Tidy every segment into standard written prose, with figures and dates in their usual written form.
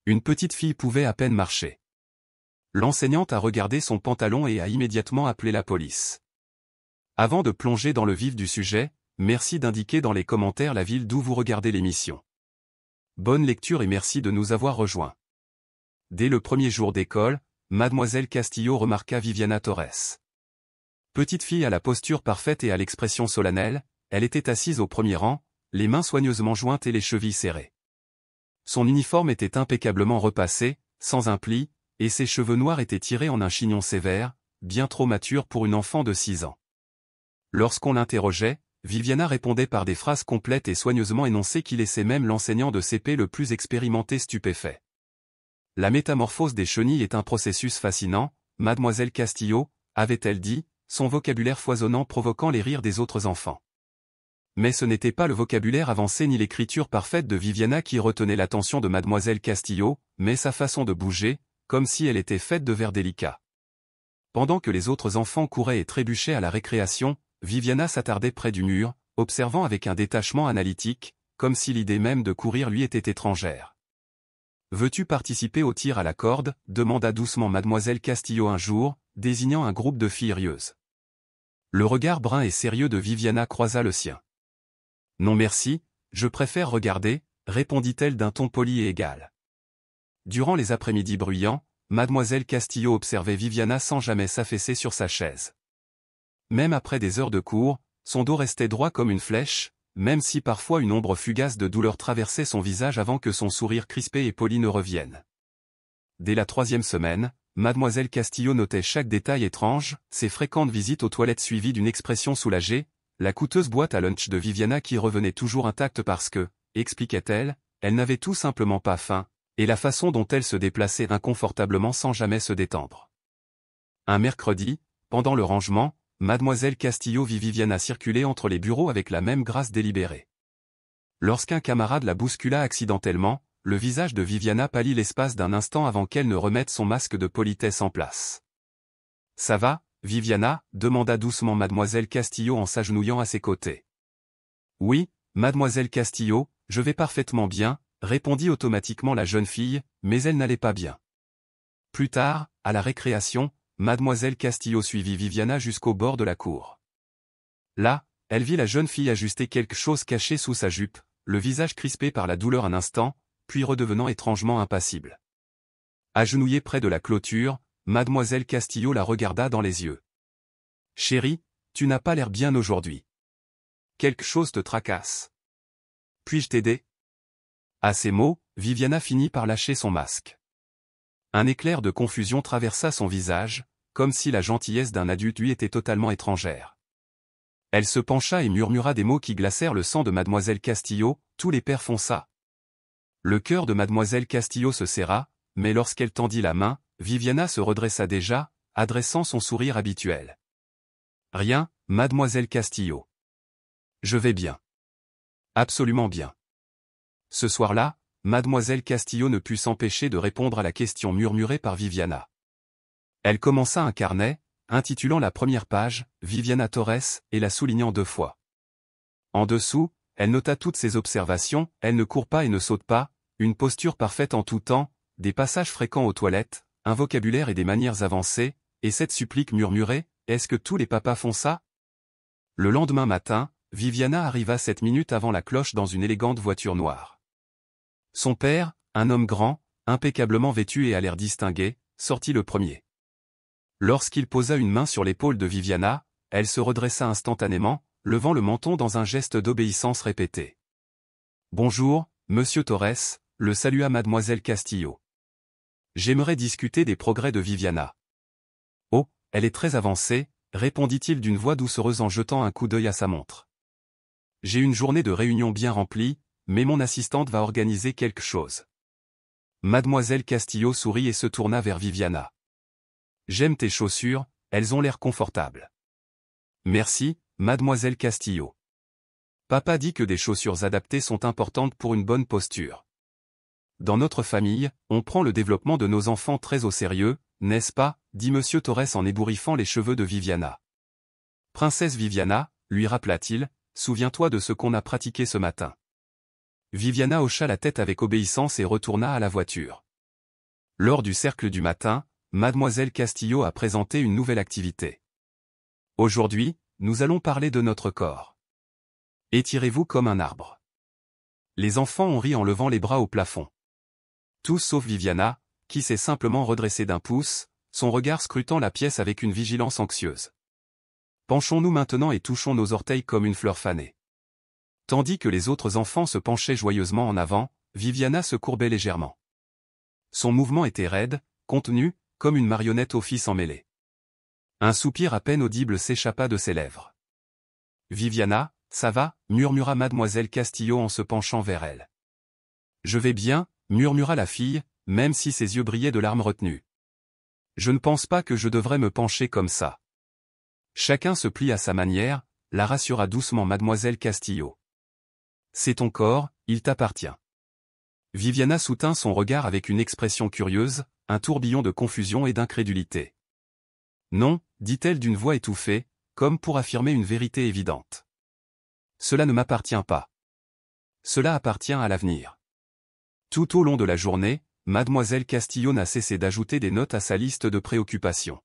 Une petite fille pouvait à peine marcher. L'enseignante a regardé son pantalon et a immédiatement appelé la police. Avant de plonger dans le vif du sujet, merci d'indiquer dans les commentaires la ville d'où vous regardez l'émission. Bonne lecture et merci de nous avoir rejoints. Dès le premier jour d'école, Mademoiselle Castillo remarqua Viviana Torres. Petite fille à la posture parfaite et à l'expression solennelle, elle était assise au premier rang, les mains soigneusement jointes et les chevilles serrées. Son uniforme était impeccablement repassé, sans un pli, et ses cheveux noirs étaient tirés en un chignon sévère, bien trop mature pour une enfant de 6 ans. Lorsqu'on l'interrogeait, Viviana répondait par des phrases complètes et soigneusement énoncées qui laissaient même l'enseignant de CP le plus expérimenté stupéfait. La métamorphose des chenilles est un processus fascinant, Mademoiselle Castillo, avait-elle dit, son vocabulaire foisonnant provoquant les rires des autres enfants. Mais ce n'était pas le vocabulaire avancé ni l'écriture parfaite de Viviana qui retenait l'attention de Mademoiselle Castillo, mais sa façon de bouger, comme si elle était faite de verre délicat. Pendant que les autres enfants couraient et trébuchaient à la récréation, Viviana s'attardait près du mur, observant avec un détachement analytique, comme si l'idée même de courir lui était étrangère. « Veux-tu participer au tir à la corde » demanda doucement Mademoiselle Castillo un jour, désignant un groupe de filles rieuses. Le regard brun et sérieux de Viviana croisa le sien. « Non merci, je préfère regarder » répondit-elle d'un ton poli et égal. Durant les après-midi bruyants, Mademoiselle Castillo observait Viviana sans jamais s'affaisser sur sa chaise. Même après des heures de cours, son dos restait droit comme une flèche, même si parfois une ombre fugace de douleur traversait son visage avant que son sourire crispé et poli ne revienne. Dès la 3e semaine, Mademoiselle Castillo notait chaque détail étrange, ses fréquentes visites aux toilettes suivies d'une expression soulagée, la coûteuse boîte à lunch de Viviana qui revenait toujours intacte parce que, expliquait-elle, elle n'avait tout simplement pas faim, et la façon dont elle se déplaçait inconfortablement sans jamais se détendre. Un mercredi, pendant le rangement, Mademoiselle Castillo vit Viviana circuler entre les bureaux avec la même grâce délibérée. Lorsqu'un camarade la bouscula accidentellement, le visage de Viviana pâlit l'espace d'un instant avant qu'elle ne remette son masque de politesse en place. « Ça va, Viviana » demanda doucement Mademoiselle Castillo en s'agenouillant à ses côtés. « Oui, Mademoiselle Castillo, je vais parfaitement bien » répondit automatiquement la jeune fille, mais elle n'allait pas bien. Plus tard, à la récréation, Mademoiselle Castillo suivit Viviana jusqu'au bord de la cour. Là, elle vit la jeune fille ajuster quelque chose caché sous sa jupe, le visage crispé par la douleur un instant, puis redevenant étrangement impassible. Agenouillée près de la clôture, Mademoiselle Castillo la regarda dans les yeux. « Chérie, tu n'as pas l'air bien aujourd'hui. Quelque chose te tracasse. Puis-je t'aider » À ces mots, Viviana finit par lâcher son masque. Un éclair de confusion traversa son visage, comme si la gentillesse d'un adulte lui était totalement étrangère. Elle se pencha et murmura des mots qui glacèrent le sang de Mademoiselle Castillo, « Tous les pères font ça. » Le cœur de Mademoiselle Castillo se serra, mais lorsqu'elle tendit la main, Viviana se redressa déjà, adressant son sourire habituel. « Rien, Mademoiselle Castillo. Je vais bien. Absolument bien. » Ce soir-là, Mademoiselle Castillo ne put s'empêcher de répondre à la question murmurée par Viviana. Elle commença un carnet, intitulant la première page « Viviana Torres » et la soulignant 2 fois. En dessous, elle nota toutes ses observations, elle ne court pas et ne saute pas, une posture parfaite en tout temps, des passages fréquents aux toilettes, un vocabulaire et des manières avancées, et cette supplique murmurée « Est-ce que tous les papas font ça ?» Le lendemain matin, Viviana arriva 7 minutes avant la cloche dans une élégante voiture noire. Son père, un homme grand, impeccablement vêtu et à l'air distingué, sortit le premier. Lorsqu'il posa une main sur l'épaule de Viviana, elle se redressa instantanément, levant le menton dans un geste d'obéissance répété. « Bonjour, Monsieur Torres » le salua Mademoiselle Castillo. « J'aimerais discuter des progrès de Viviana. »« Oh, elle est très avancée » répondit-il d'une voix doucereuse en jetant un coup d'œil à sa montre. « J'ai une journée de réunion bien remplie, mais mon assistante va organiser quelque chose. » Mademoiselle Castillo sourit et se tourna vers Viviana. « J'aime tes chaussures, elles ont l'air confortables. »« Merci, Mademoiselle Castillo. Papa dit que des chaussures adaptées sont importantes pour une bonne posture. Dans notre famille, on prend le développement de nos enfants très au sérieux, n'est-ce pas ?» dit Monsieur Torres en ébouriffant les cheveux de Viviana. « Princesse Viviana, lui rappela-t-il, souviens-toi de ce qu'on a pratiqué ce matin. » Viviana hocha la tête avec obéissance et retourna à la voiture. Lors du cercle du matin, Mademoiselle Castillo a présenté une nouvelle activité. Aujourd'hui, nous allons parler de notre corps. Étirez-vous comme un arbre. Les enfants ont ri en levant les bras au plafond. Tous sauf Viviana, qui s'est simplement redressée d'un pouce, son regard scrutant la pièce avec une vigilance anxieuse. Penchons-nous maintenant et touchons nos orteils comme une fleur fanée. Tandis que les autres enfants se penchaient joyeusement en avant, Viviana se courbait légèrement. Son mouvement était raide, contenu, comme une marionnette au fils emmêlé. Un soupir à peine audible s'échappa de ses lèvres. « Viviana, ça va » murmura Mademoiselle Castillo en se penchant vers elle. « Je vais bien » murmura la fille, même si ses yeux brillaient de larmes retenues. « Je ne pense pas que je devrais me pencher comme ça. » Chacun se plie à sa manière, la rassura doucement Mademoiselle Castillo. « C'est ton corps, il t'appartient. » Viviana soutint son regard avec une expression curieuse, un tourbillon de confusion et d'incrédulité. « Non » dit-elle d'une voix étouffée, comme pour affirmer une vérité évidente. « Cela ne m'appartient pas. Cela appartient à l'avenir. » Tout au long de la journée, Mademoiselle Castillo n'a cessé d'ajouter des notes à sa liste de préoccupations.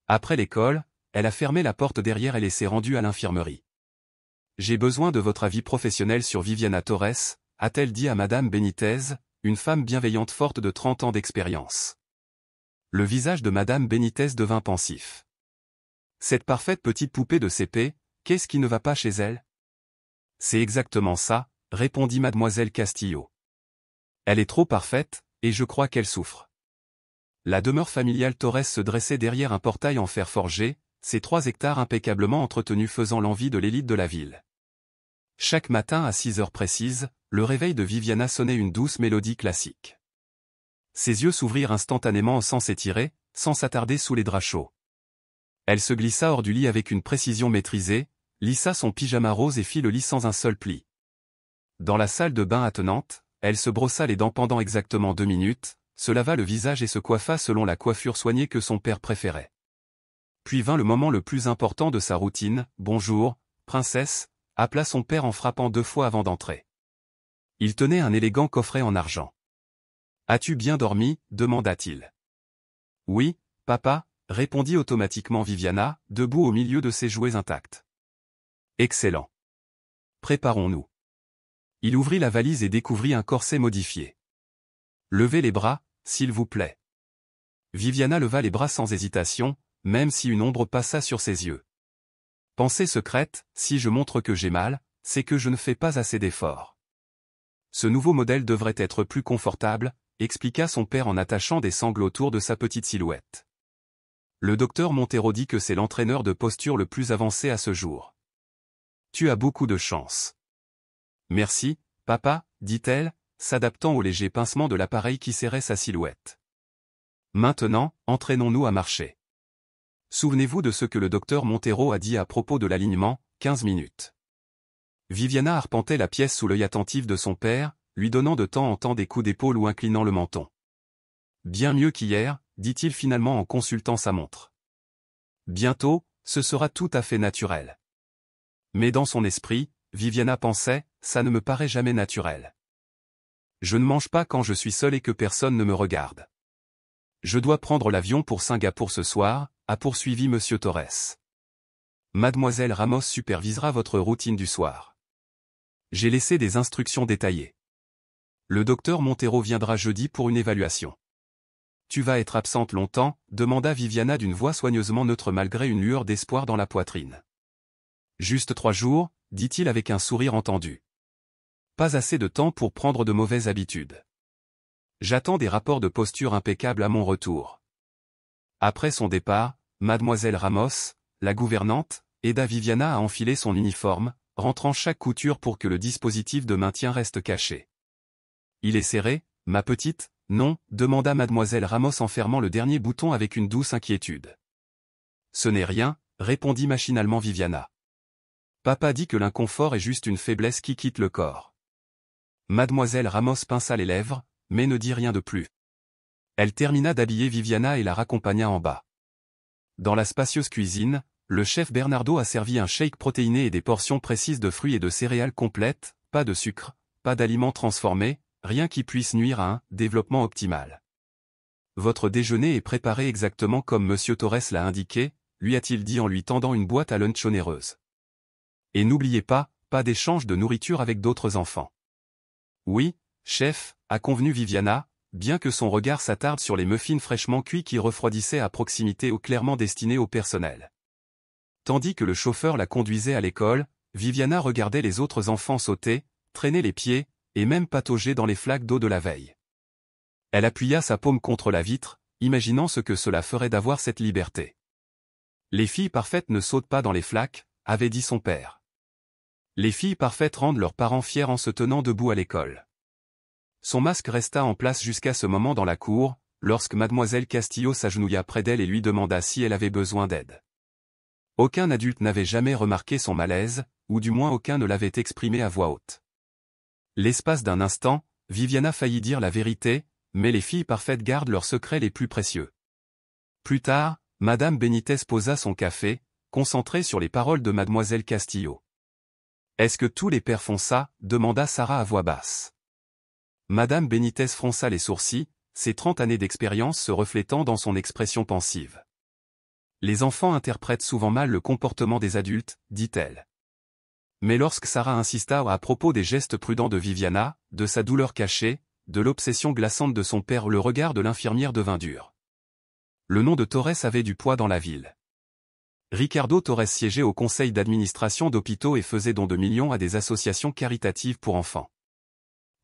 Après l'école, elle a fermé la porte derrière elle et s'est rendue à l'infirmerie. « J'ai besoin de votre avis professionnel sur Viviana Torres », a-t-elle dit à Madame Benitez, une femme bienveillante forte de 30 ans d'expérience. Le visage de Madame Benitez devint pensif. Cette parfaite petite poupée de CP, qu'est-ce qui ne va pas chez elle? C'est exactement ça, répondit Mademoiselle Castillo. Elle est trop parfaite, et je crois qu'elle souffre. La demeure familiale Torres se dressait derrière un portail en fer forgé, ses 3 hectares impeccablement entretenus faisant l'envie de l'élite de la ville. Chaque matin à 6 heures précises, le réveil de Viviana sonnait une douce mélodie classique. Ses yeux s'ouvrirent instantanément sans s'étirer, sans s'attarder sous les draps chauds. Elle se glissa hors du lit avec une précision maîtrisée, lissa son pyjama rose et fit le lit sans un seul pli. Dans la salle de bain attenante, elle se brossa les dents pendant exactement 2 minutes, se lava le visage et se coiffa selon la coiffure soignée que son père préférait. Puis vint le moment le plus important de sa routine. « Bonjour, princesse », appela son père en frappant 2 fois avant d'entrer. Il tenait un élégant coffret en argent. « As-tu bien dormi » demanda-t-il. « Oui, papa », répondit automatiquement Viviana, debout au milieu de ses jouets intacts. « Excellent. Préparons-nous. » Il ouvrit la valise et découvrit un corset modifié. « Levez les bras, s'il vous plaît. » Viviana leva les bras sans hésitation, même si une ombre passa sur ses yeux. Pensée secrète, si je montre que j'ai mal, c'est que je ne fais pas assez d'efforts. Ce nouveau modèle devrait être plus confortable, expliqua son père en attachant des sangles autour de sa petite silhouette. Le docteur Montero dit que c'est l'entraîneur de posture le plus avancé à ce jour. Tu as beaucoup de chance. Merci, papa, dit-elle, s'adaptant au léger pincement de l'appareil qui serrait sa silhouette. Maintenant, entraînons-nous à marcher. Souvenez-vous de ce que le docteur Montero a dit à propos de l'alignement, 15 minutes. Viviana arpentait la pièce sous l'œil attentif de son père, lui donnant de temps en temps des coups d'épaule ou inclinant le menton. Bien mieux qu'hier, dit-il finalement en consultant sa montre. Bientôt, ce sera tout à fait naturel. Mais dans son esprit, Viviana pensait, ça ne me paraît jamais naturel. Je ne mange pas quand je suis seule et que personne ne me regarde. Je dois prendre l'avion pour Singapour ce soir, a poursuivi Monsieur Torres. Mademoiselle Ramos supervisera votre routine du soir. J'ai laissé des instructions détaillées. Le docteur Montero viendra jeudi pour une évaluation. Tu vas être absente longtemps, demanda Viviana d'une voix soigneusement neutre malgré une lueur d'espoir dans la poitrine. Juste 3 jours, dit-il avec un sourire entendu. Pas assez de temps pour prendre de mauvaises habitudes. J'attends des rapports de posture impeccables à mon retour. Après son départ, Mademoiselle Ramos, la gouvernante, aida Viviana à enfiler son uniforme, rentrant chaque couture pour que le dispositif de maintien reste caché. Il est serré, ma petite, non, demanda Mademoiselle Ramos en fermant le dernier bouton avec une douce inquiétude. Ce n'est rien, répondit machinalement Viviana. Papa dit que l'inconfort est juste une faiblesse qui quitte le corps. Mademoiselle Ramos pinça les lèvres, mais ne dit rien de plus. Elle termina d'habiller Viviana et la raccompagna en bas. Dans la spacieuse cuisine, le chef Bernardo a servi un shake protéiné et des portions précises de fruits et de céréales complètes, pas de sucre, pas d'aliments transformés, rien qui puisse nuire à un développement optimal. Votre déjeuner est préparé exactement comme Monsieur Torres l'a indiqué, lui a-t-il dit en lui tendant une boîte à lunch onéreuse. Et n'oubliez pas, pas d'échange de nourriture avec d'autres enfants. Oui, chef, a convenu Viviana, bien que son regard s'attarde sur les muffins fraîchement cuits qui refroidissaient à proximité ou clairement destinés au personnel. Tandis que le chauffeur la conduisait à l'école, Viviana regardait les autres enfants sauter, traîner les pieds, et même patauger dans les flaques d'eau de la veille. Elle appuya sa paume contre la vitre, imaginant ce que cela ferait d'avoir cette liberté. Les filles parfaites ne sautent pas dans les flaques, avait dit son père. Les filles parfaites rendent leurs parents fiers en se tenant debout à l'école. Son masque resta en place jusqu'à ce moment dans la cour, lorsque mademoiselle Castillo s'agenouilla près d'elle et lui demanda si elle avait besoin d'aide. Aucun adulte n'avait jamais remarqué son malaise, ou du moins aucun ne l'avait exprimé à voix haute. L'espace d'un instant, Viviana faillit dire la vérité, mais les filles parfaites gardent leurs secrets les plus précieux. Plus tard, Madame Benitez posa son café, concentrée sur les paroles de mademoiselle Castillo. « Est-ce que tous les pères font ça ?» demanda Sarah à voix basse. Madame Benitez fronça les sourcils, ses 30 années d'expérience se reflétant dans son expression pensive. « Les enfants interprètent souvent mal le comportement des adultes, dit-elle. » Mais lorsque Sarah insista à propos des gestes prudents de Viviana, de sa douleur cachée, de l'obsession glaçante de son père, le regard de l'infirmière devint dur. Le nom de Torres avait du poids dans la ville. Ricardo Torres siégeait au conseil d'administration d'hôpitaux et faisait don de millions à des associations caritatives pour enfants.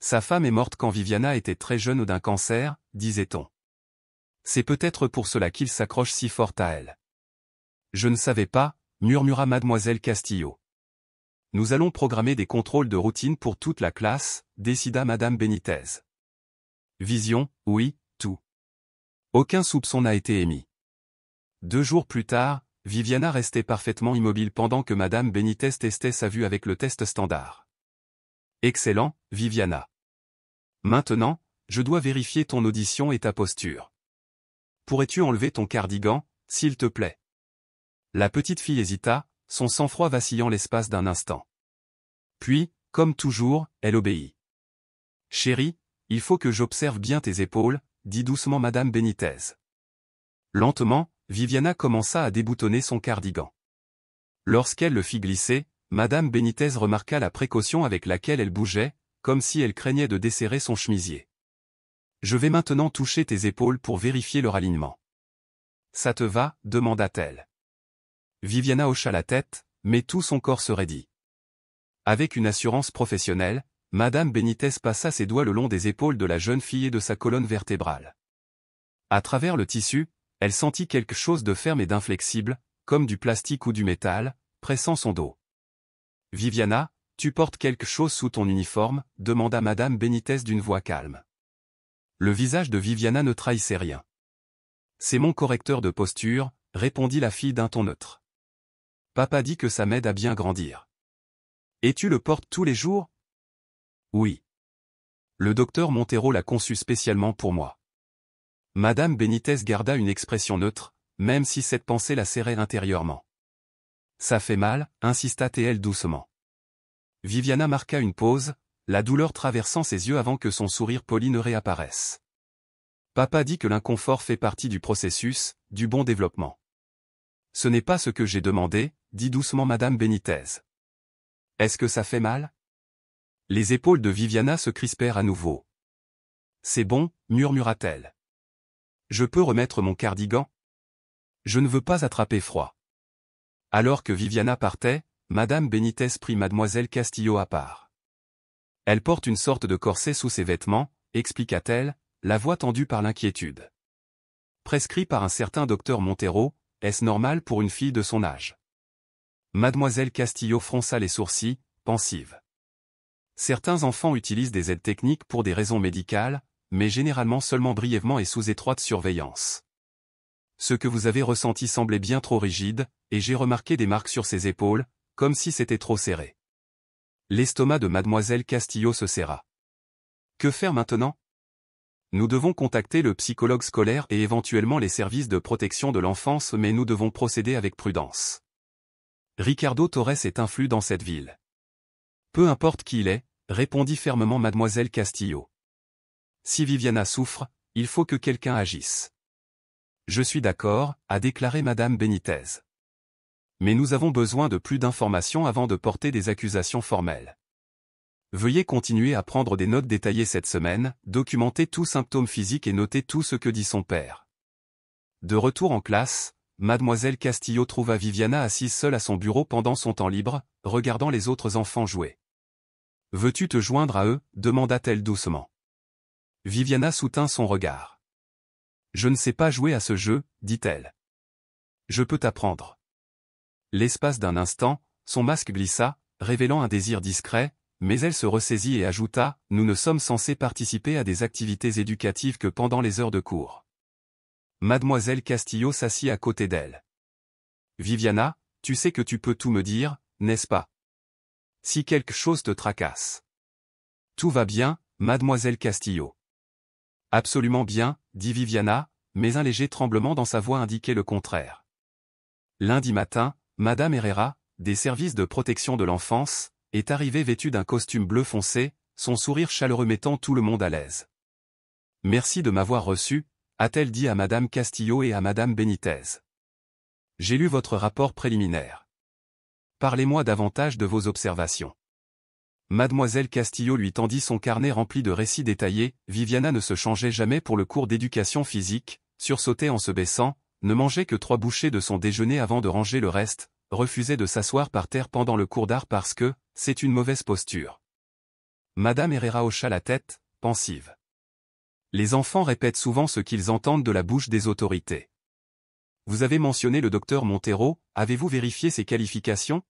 Sa femme est morte quand Viviana était très jeune d'un cancer, disait-on. C'est peut-être pour cela qu'il s'accroche si fort à elle. Je ne savais pas, murmura mademoiselle Castillo. Nous allons programmer des contrôles de routine pour toute la classe, décida madame Benitez. Vision, oui, tout. Aucun soupçon n'a été émis. 2 jours plus tard, Viviana restait parfaitement immobile pendant que madame Benitez testait sa vue avec le test standard. Excellent, Viviana. Maintenant, je dois vérifier ton audition et ta posture. Pourrais-tu enlever ton cardigan, s'il te plaît? La petite fille hésita, son sang-froid vacillant l'espace d'un instant. Puis, comme toujours, elle obéit. Chérie, il faut que j'observe bien tes épaules, dit doucement madame Benitez. Lentement, Viviana commença à déboutonner son cardigan. Lorsqu'elle le fit glisser, madame Benitez remarqua la précaution avec laquelle elle bougeait, comme si elle craignait de desserrer son chemisier. Je vais maintenant toucher tes épaules pour vérifier leur alignement. Ça te va, demanda-t-elle. Viviana hocha la tête, mais tout son corps se raidit. Avec une assurance professionnelle, madame Benitez passa ses doigts le long des épaules de la jeune fille et de sa colonne vertébrale. À travers le tissu, elle sentit quelque chose de ferme et d'inflexible, comme du plastique ou du métal, pressant son dos. « Viviana, tu portes quelque chose sous ton uniforme ?» demanda madame Benitez d'une voix calme. Le visage de Viviana ne trahissait rien. « C'est mon correcteur de posture », répondit la fille d'un ton neutre. « Papa dit que ça m'aide à bien grandir. »« Et tu le portes tous les jours ?» ?»« Oui. Le docteur Montero l'a conçu spécialement pour moi. » Madame Benitez garda une expression neutre, même si cette pensée la serrait intérieurement. « Ça fait mal » insista-t-elle doucement. Viviana marqua une pause, la douleur traversant ses yeux avant que son sourire poli ne réapparaisse. « Papa dit que l'inconfort fait partie du processus, du bon développement. »« Ce n'est pas ce que j'ai demandé » dit doucement madame Benitez. « Est-ce que ça fait mal ?» Les épaules de Viviana se crispèrent à nouveau. « C'est bon » murmura-t-elle. « Je peux remettre mon cardigan ? Je ne veux pas attraper froid. » Alors que Viviana partait, madame Benitez prit mademoiselle Castillo à part. « Elle porte une sorte de corset sous ses vêtements » expliqua-t-elle, la voix tendue par l'inquiétude. « Prescrit par un certain docteur Montero, est-ce normal pour une fille de son âge ?» Mademoiselle Castillo fronça les sourcils, pensive. Certains enfants utilisent des aides techniques pour des raisons médicales, mais généralement seulement brièvement et sous étroite surveillance. Ce que vous avez ressenti semblait bien trop rigide, et j'ai remarqué des marques sur ses épaules, comme si c'était trop serré. L'estomac de mademoiselle Castillo se serra. Que faire maintenant? Nous devons contacter le psychologue scolaire et éventuellement les services de protection de l'enfance, mais nous devons procéder avec prudence. Ricardo Torres est influent dans cette ville. Peu importe qui il est, répondit fermement mademoiselle Castillo. Si Viviana souffre, il faut que quelqu'un agisse. Je suis d'accord, a déclaré Madame Benitez. Mais nous avons besoin de plus d'informations avant de porter des accusations formelles. Veuillez continuer à prendre des notes détaillées cette semaine, documenter tout symptôme physique et noter tout ce que dit son père. De retour en classe, Mademoiselle Castillo trouva Viviana assise seule à son bureau pendant son temps libre, regardant les autres enfants jouer. « Veux-tu te joindre à eux » demanda-t-elle doucement. Viviana soutint son regard. « Je ne sais pas jouer à ce jeu, dit-elle. Je peux t'apprendre. » L'espace d'un instant, son masque glissa, révélant un désir discret, mais elle se ressaisit et ajouta « Nous ne sommes censés participer à des activités éducatives que pendant les heures de cours. » Mademoiselle Castillo s'assit à côté d'elle. « Viviana, tu sais que tu peux tout me dire, n'est-ce pas? Si quelque chose te tracasse. »« Tout va bien, Mademoiselle Castillo. »« Absolument bien, » dit Viviana, mais un léger tremblement dans sa voix indiquait le contraire. Lundi matin, Madame Herrera, des services de protection de l'enfance, est arrivée vêtue d'un costume bleu foncé, son sourire chaleureux mettant tout le monde à l'aise. « Merci de m'avoir reçu, » a-t-elle dit à Madame Castillo et à Madame Benitez. « J'ai lu votre rapport préliminaire. Parlez-moi davantage de vos observations. » Mademoiselle Castillo lui tendit son carnet rempli de récits détaillés. Viviana ne se changeait jamais pour le cours d'éducation physique, sursautait en se baissant, ne mangeait que 3 bouchées de son déjeuner avant de ranger le reste, refusait de s'asseoir par terre pendant le cours d'art parce que c'est une mauvaise posture. Madame Herrera hocha la tête, pensive. Les enfants répètent souvent ce qu'ils entendent de la bouche des autorités. Vous avez mentionné le docteur Montero, avez-vous vérifié ses qualifications?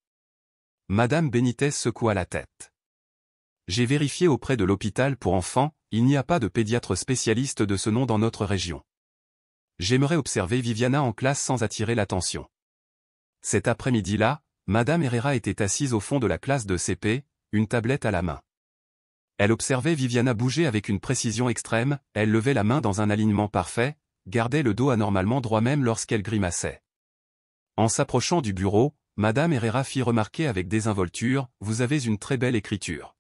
Madame Benitez secoua la tête. J'ai vérifié auprès de l'hôpital pour enfants, il n'y a pas de pédiatre spécialiste de ce nom dans notre région. J'aimerais observer Viviana en classe sans attirer l'attention. Cet après-midi-là, Madame Herrera était assise au fond de la classe de CP, une tablette à la main. Elle observait Viviana bouger avec une précision extrême, elle levait la main dans un alignement parfait, gardait le dos anormalement droit même lorsqu'elle grimaçait. En s'approchant du bureau, Madame Herrera fit remarquer avec désinvolture, « Vous avez une très belle écriture. »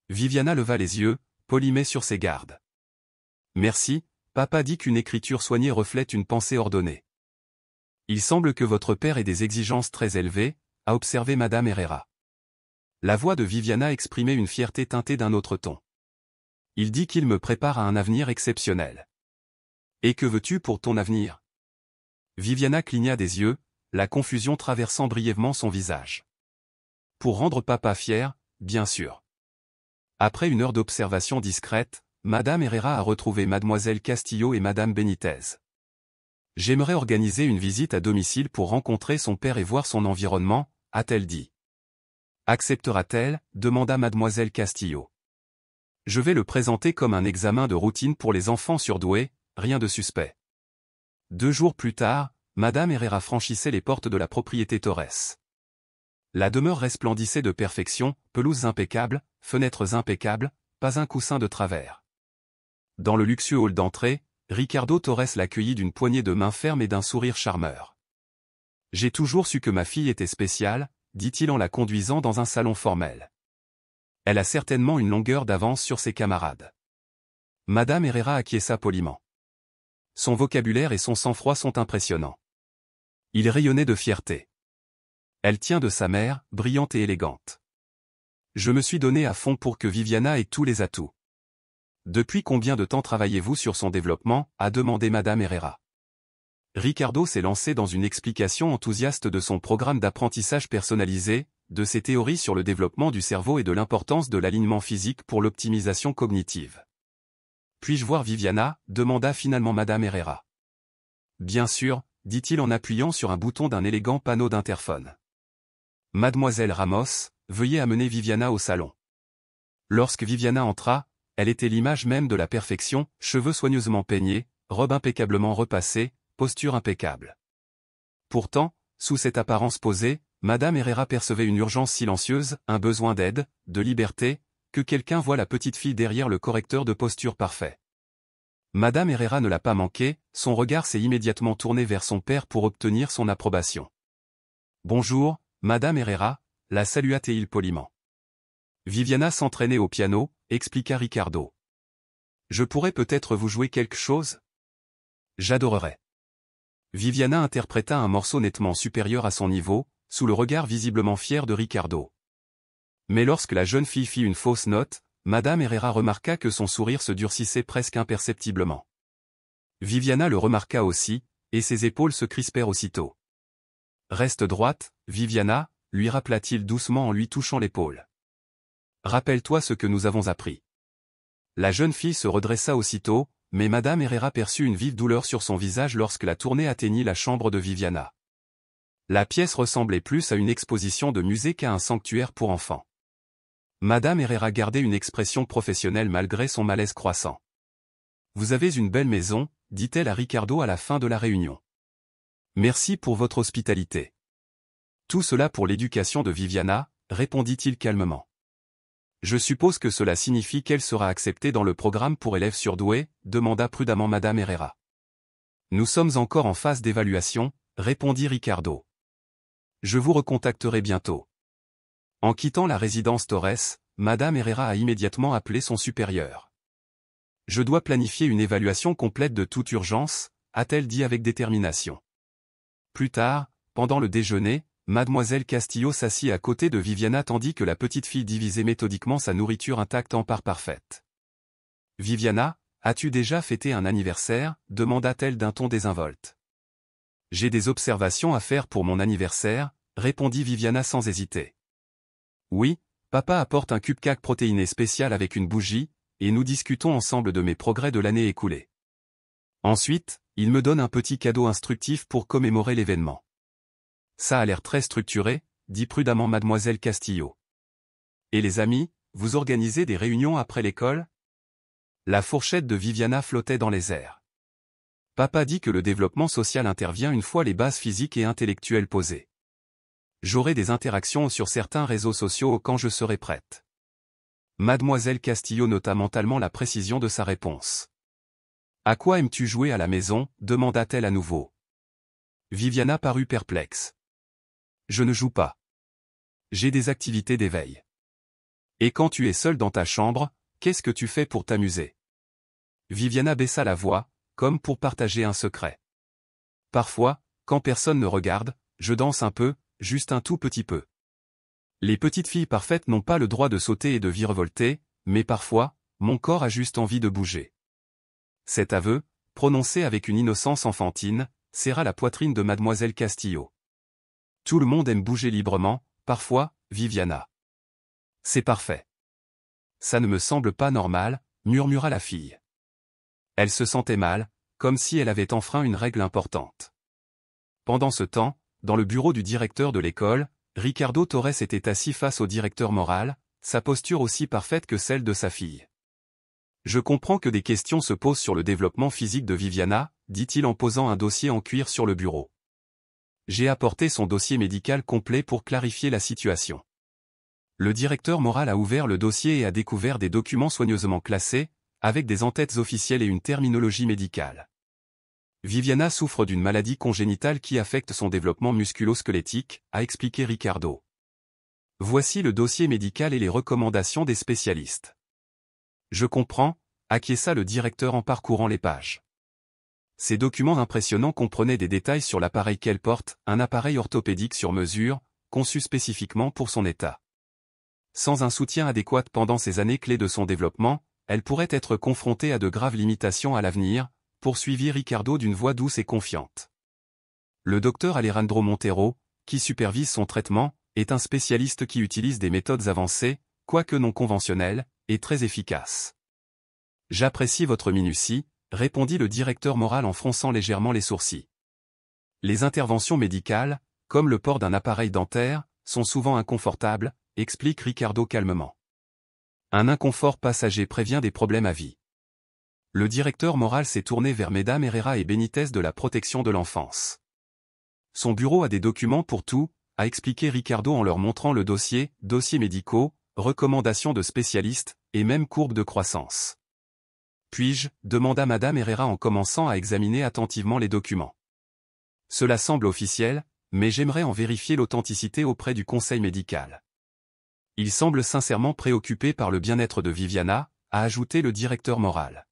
Viviana leva les yeux, polimée sur ses gardes. « Merci, papa dit qu'une écriture soignée reflète une pensée ordonnée. » Il semble que votre père ait des exigences très élevées, a observé Madame Herrera. La voix de Viviana exprimait une fierté teintée d'un autre ton. Il dit qu'il me prépare à un avenir exceptionnel. Et que veux-tu pour ton avenir? Viviana cligna des yeux, la confusion traversant brièvement son visage. Pour rendre papa fier, bien sûr. Après une heure d'observation discrète, Madame Herrera a retrouvé Mademoiselle Castillo et Madame Benitez. J'aimerais organiser une visite à domicile pour rencontrer son père et voir son environnement, a-t-elle dit. Acceptera-t-elle? Demanda Mademoiselle Castillo. Je vais le présenter comme un examen de routine pour les enfants surdoués, rien de suspect. 2 jours plus tard, Madame Herrera franchissait les portes de la propriété Torres. La demeure resplendissait de perfection, pelouses impeccables, fenêtres impeccables, pas un coussin de travers. Dans le luxueux hall d'entrée, Ricardo Torres l'accueillit d'une poignée de main ferme et d'un sourire charmeur. « J'ai toujours su que ma fille était spéciale, » dit-il en la conduisant dans un salon formel. Elle a certainement une longueur d'avance sur ses camarades. Madame Herrera acquiesça poliment. Son vocabulaire et son sang-froid sont impressionnants. Il rayonnait de fierté. Elle tient de sa mère, brillante et élégante. Je me suis donné à fond pour que Viviana ait tous les atouts. Depuis combien de temps travaillez-vous sur son développement, a demandé Madame Herrera. Ricardo s'est lancé dans une explication enthousiaste de son programme d'apprentissage personnalisé, de ses théories sur le développement du cerveau et de l'importance de l'alignement physique pour l'optimisation cognitive. Puis-je voir Viviana? Demanda finalement Madame Herrera. Bien sûr, dit-il en appuyant sur un bouton d'un élégant panneau d'interphone. Mademoiselle Ramos, veuillez amener Viviana au salon. Lorsque Viviana entra, elle était l'image même de la perfection, cheveux soigneusement peignés, robe impeccablement repassée, posture impeccable. Pourtant, sous cette apparence posée, Madame Herrera percevait une urgence silencieuse, un besoin d'aide, de liberté, que quelqu'un voie la petite fille derrière le correcteur de posture parfait. Madame Herrera ne l'a pas manqué, son regard s'est immédiatement tourné vers son père pour obtenir son approbation. « Bonjour, Madame Herrera » la salua-t-il poliment. Viviana s'entraînait au piano, expliqua Ricardo. Je pourrais peut-être vous jouer quelque chose? J'adorerais. Viviana interpréta un morceau nettement supérieur à son niveau, sous le regard visiblement fier de Ricardo. Mais lorsque la jeune fille fit une fausse note, Madame Herrera remarqua que son sourire se durcissait presque imperceptiblement. Viviana le remarqua aussi, et ses épaules se crispèrent aussitôt. Reste droite, Viviana, lui rappela-t-il doucement en lui touchant l'épaule. Rappelle-toi ce que nous avons appris. La jeune fille se redressa aussitôt, mais Madame Herrera perçut une vive douleur sur son visage lorsque la tournée atteignit la chambre de Viviana. La pièce ressemblait plus à une exposition de musée qu'à un sanctuaire pour enfants. Madame Herrera gardait une expression professionnelle malgré son malaise croissant. Vous avez une belle maison, dit-elle à Ricardo à la fin de la réunion. Merci pour votre hospitalité. Tout cela pour l'éducation de Viviana, répondit-il calmement. Je suppose que cela signifie qu'elle sera acceptée dans le programme pour élèves surdoués, demanda prudemment Madame Herrera. Nous sommes encore en phase d'évaluation, répondit Ricardo. Je vous recontacterai bientôt. En quittant la résidence Torres, Madame Herrera a immédiatement appelé son supérieur. Je dois planifier une évaluation complète de toute urgence, a-t-elle dit avec détermination. Plus tard, pendant le déjeuner, Mademoiselle Castillo s'assit à côté de Viviana tandis que la petite fille divisait méthodiquement sa nourriture intacte en parts parfaites. « Viviana, as-tu déjà fêté un anniversaire » demanda-t-elle d'un ton désinvolte. « J'ai des observations à faire pour mon anniversaire » répondit Viviana sans hésiter. « Oui, papa apporte un cupcake protéiné spécial avec une bougie, et nous discutons ensemble de mes progrès de l'année écoulée. Ensuite, il me donne un petit cadeau instructif pour commémorer l'événement. » Ça a l'air très structuré, dit prudemment Mademoiselle Castillo. Et les amis, vous organisez des réunions après l'école? La fourchette de Viviana flottait dans les airs. Papa dit que le développement social intervient une fois les bases physiques et intellectuelles posées. J'aurai des interactions sur certains réseaux sociaux quand je serai prête. Mademoiselle Castillo nota mentalement la précision de sa réponse. À quoi aimes-tu jouer à la maison? Demanda-t-elle à nouveau. Viviana parut perplexe. Je ne joue pas. J'ai des activités d'éveil. Et quand tu es seule dans ta chambre, qu'est-ce que tu fais pour t'amuser? Viviana baissa la voix, comme pour partager un secret. Parfois, quand personne ne regarde, je danse un peu, juste un tout petit peu. Les petites filles parfaites n'ont pas le droit de sauter et de virevolter, mais parfois, mon corps a juste envie de bouger. Cet aveu, prononcé avec une innocence enfantine, serra la poitrine de Mademoiselle Castillo. Tout le monde aime bouger librement, parfois, Viviana. C'est parfait. Ça ne me semble pas normal, murmura la fille. Elle se sentait mal, comme si elle avait enfreint une règle importante. Pendant ce temps, dans le bureau du directeur de l'école, Ricardo Torres était assis face au directeur moral, sa posture aussi parfaite que celle de sa fille. Je comprends que des questions se posent sur le développement physique de Viviana, dit-il en posant un dossier en cuir sur le bureau. J'ai apporté son dossier médical complet pour clarifier la situation. Le directeur moral a ouvert le dossier et a découvert des documents soigneusement classés, avec des en-têtes officielles et une terminologie médicale. Viviana souffre d'une maladie congénitale qui affecte son développement musculo-squelettique, a expliqué Ricardo. Voici le dossier médical et les recommandations des spécialistes. Je comprends, acquiesça le directeur en parcourant les pages. Ces documents impressionnants comprenaient des détails sur l'appareil qu'elle porte, un appareil orthopédique sur mesure, conçu spécifiquement pour son état. Sans un soutien adéquat pendant ces années clés de son développement, elle pourrait être confrontée à de graves limitations à l'avenir, poursuivit Ricardo d'une voix douce et confiante. Le docteur Alejandro Montero, qui supervise son traitement, est un spécialiste qui utilise des méthodes avancées, quoique non conventionnelles, et très efficaces. J'apprécie votre minutie, répondit le directeur moral en fronçant légèrement les sourcils. Les interventions médicales, comme le port d'un appareil dentaire, sont souvent inconfortables, explique Ricardo calmement. Un inconfort passager prévient des problèmes à vie. Le directeur moral s'est tourné vers Mesdames Herrera et Benitez de la protection de l'enfance. Son bureau a des documents pour tout, a expliqué Ricardo en leur montrant le dossiers médicaux, recommandations de spécialistes, et même courbes de croissance. Puis-je, demanda Madame Herrera en commençant à examiner attentivement les documents. Cela semble officiel, mais j'aimerais en vérifier l'authenticité auprès du conseil médical. Il semble sincèrement préoccupé par le bien-être de Viviana, a ajouté le directeur moral.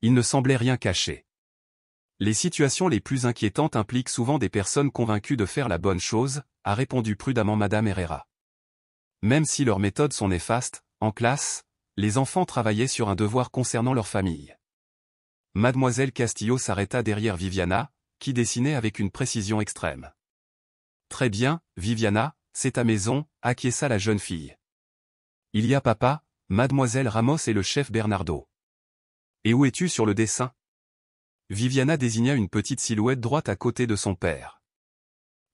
Il ne semblait rien cacher. Les situations les plus inquiétantes impliquent souvent des personnes convaincues de faire la bonne chose, a répondu prudemment Madame Herrera. Même si leurs méthodes sont néfastes, en classe, les enfants travaillaient sur un devoir concernant leur famille. Mademoiselle Castillo s'arrêta derrière Viviana, qui dessinait avec une précision extrême. Très bien, Viviana, c'est ta maison, acquiesça la jeune fille. Il y a papa, Mademoiselle Ramos et le chef Bernardo. Et où es-tu sur le dessin? Viviana désigna une petite silhouette droite à côté de son père.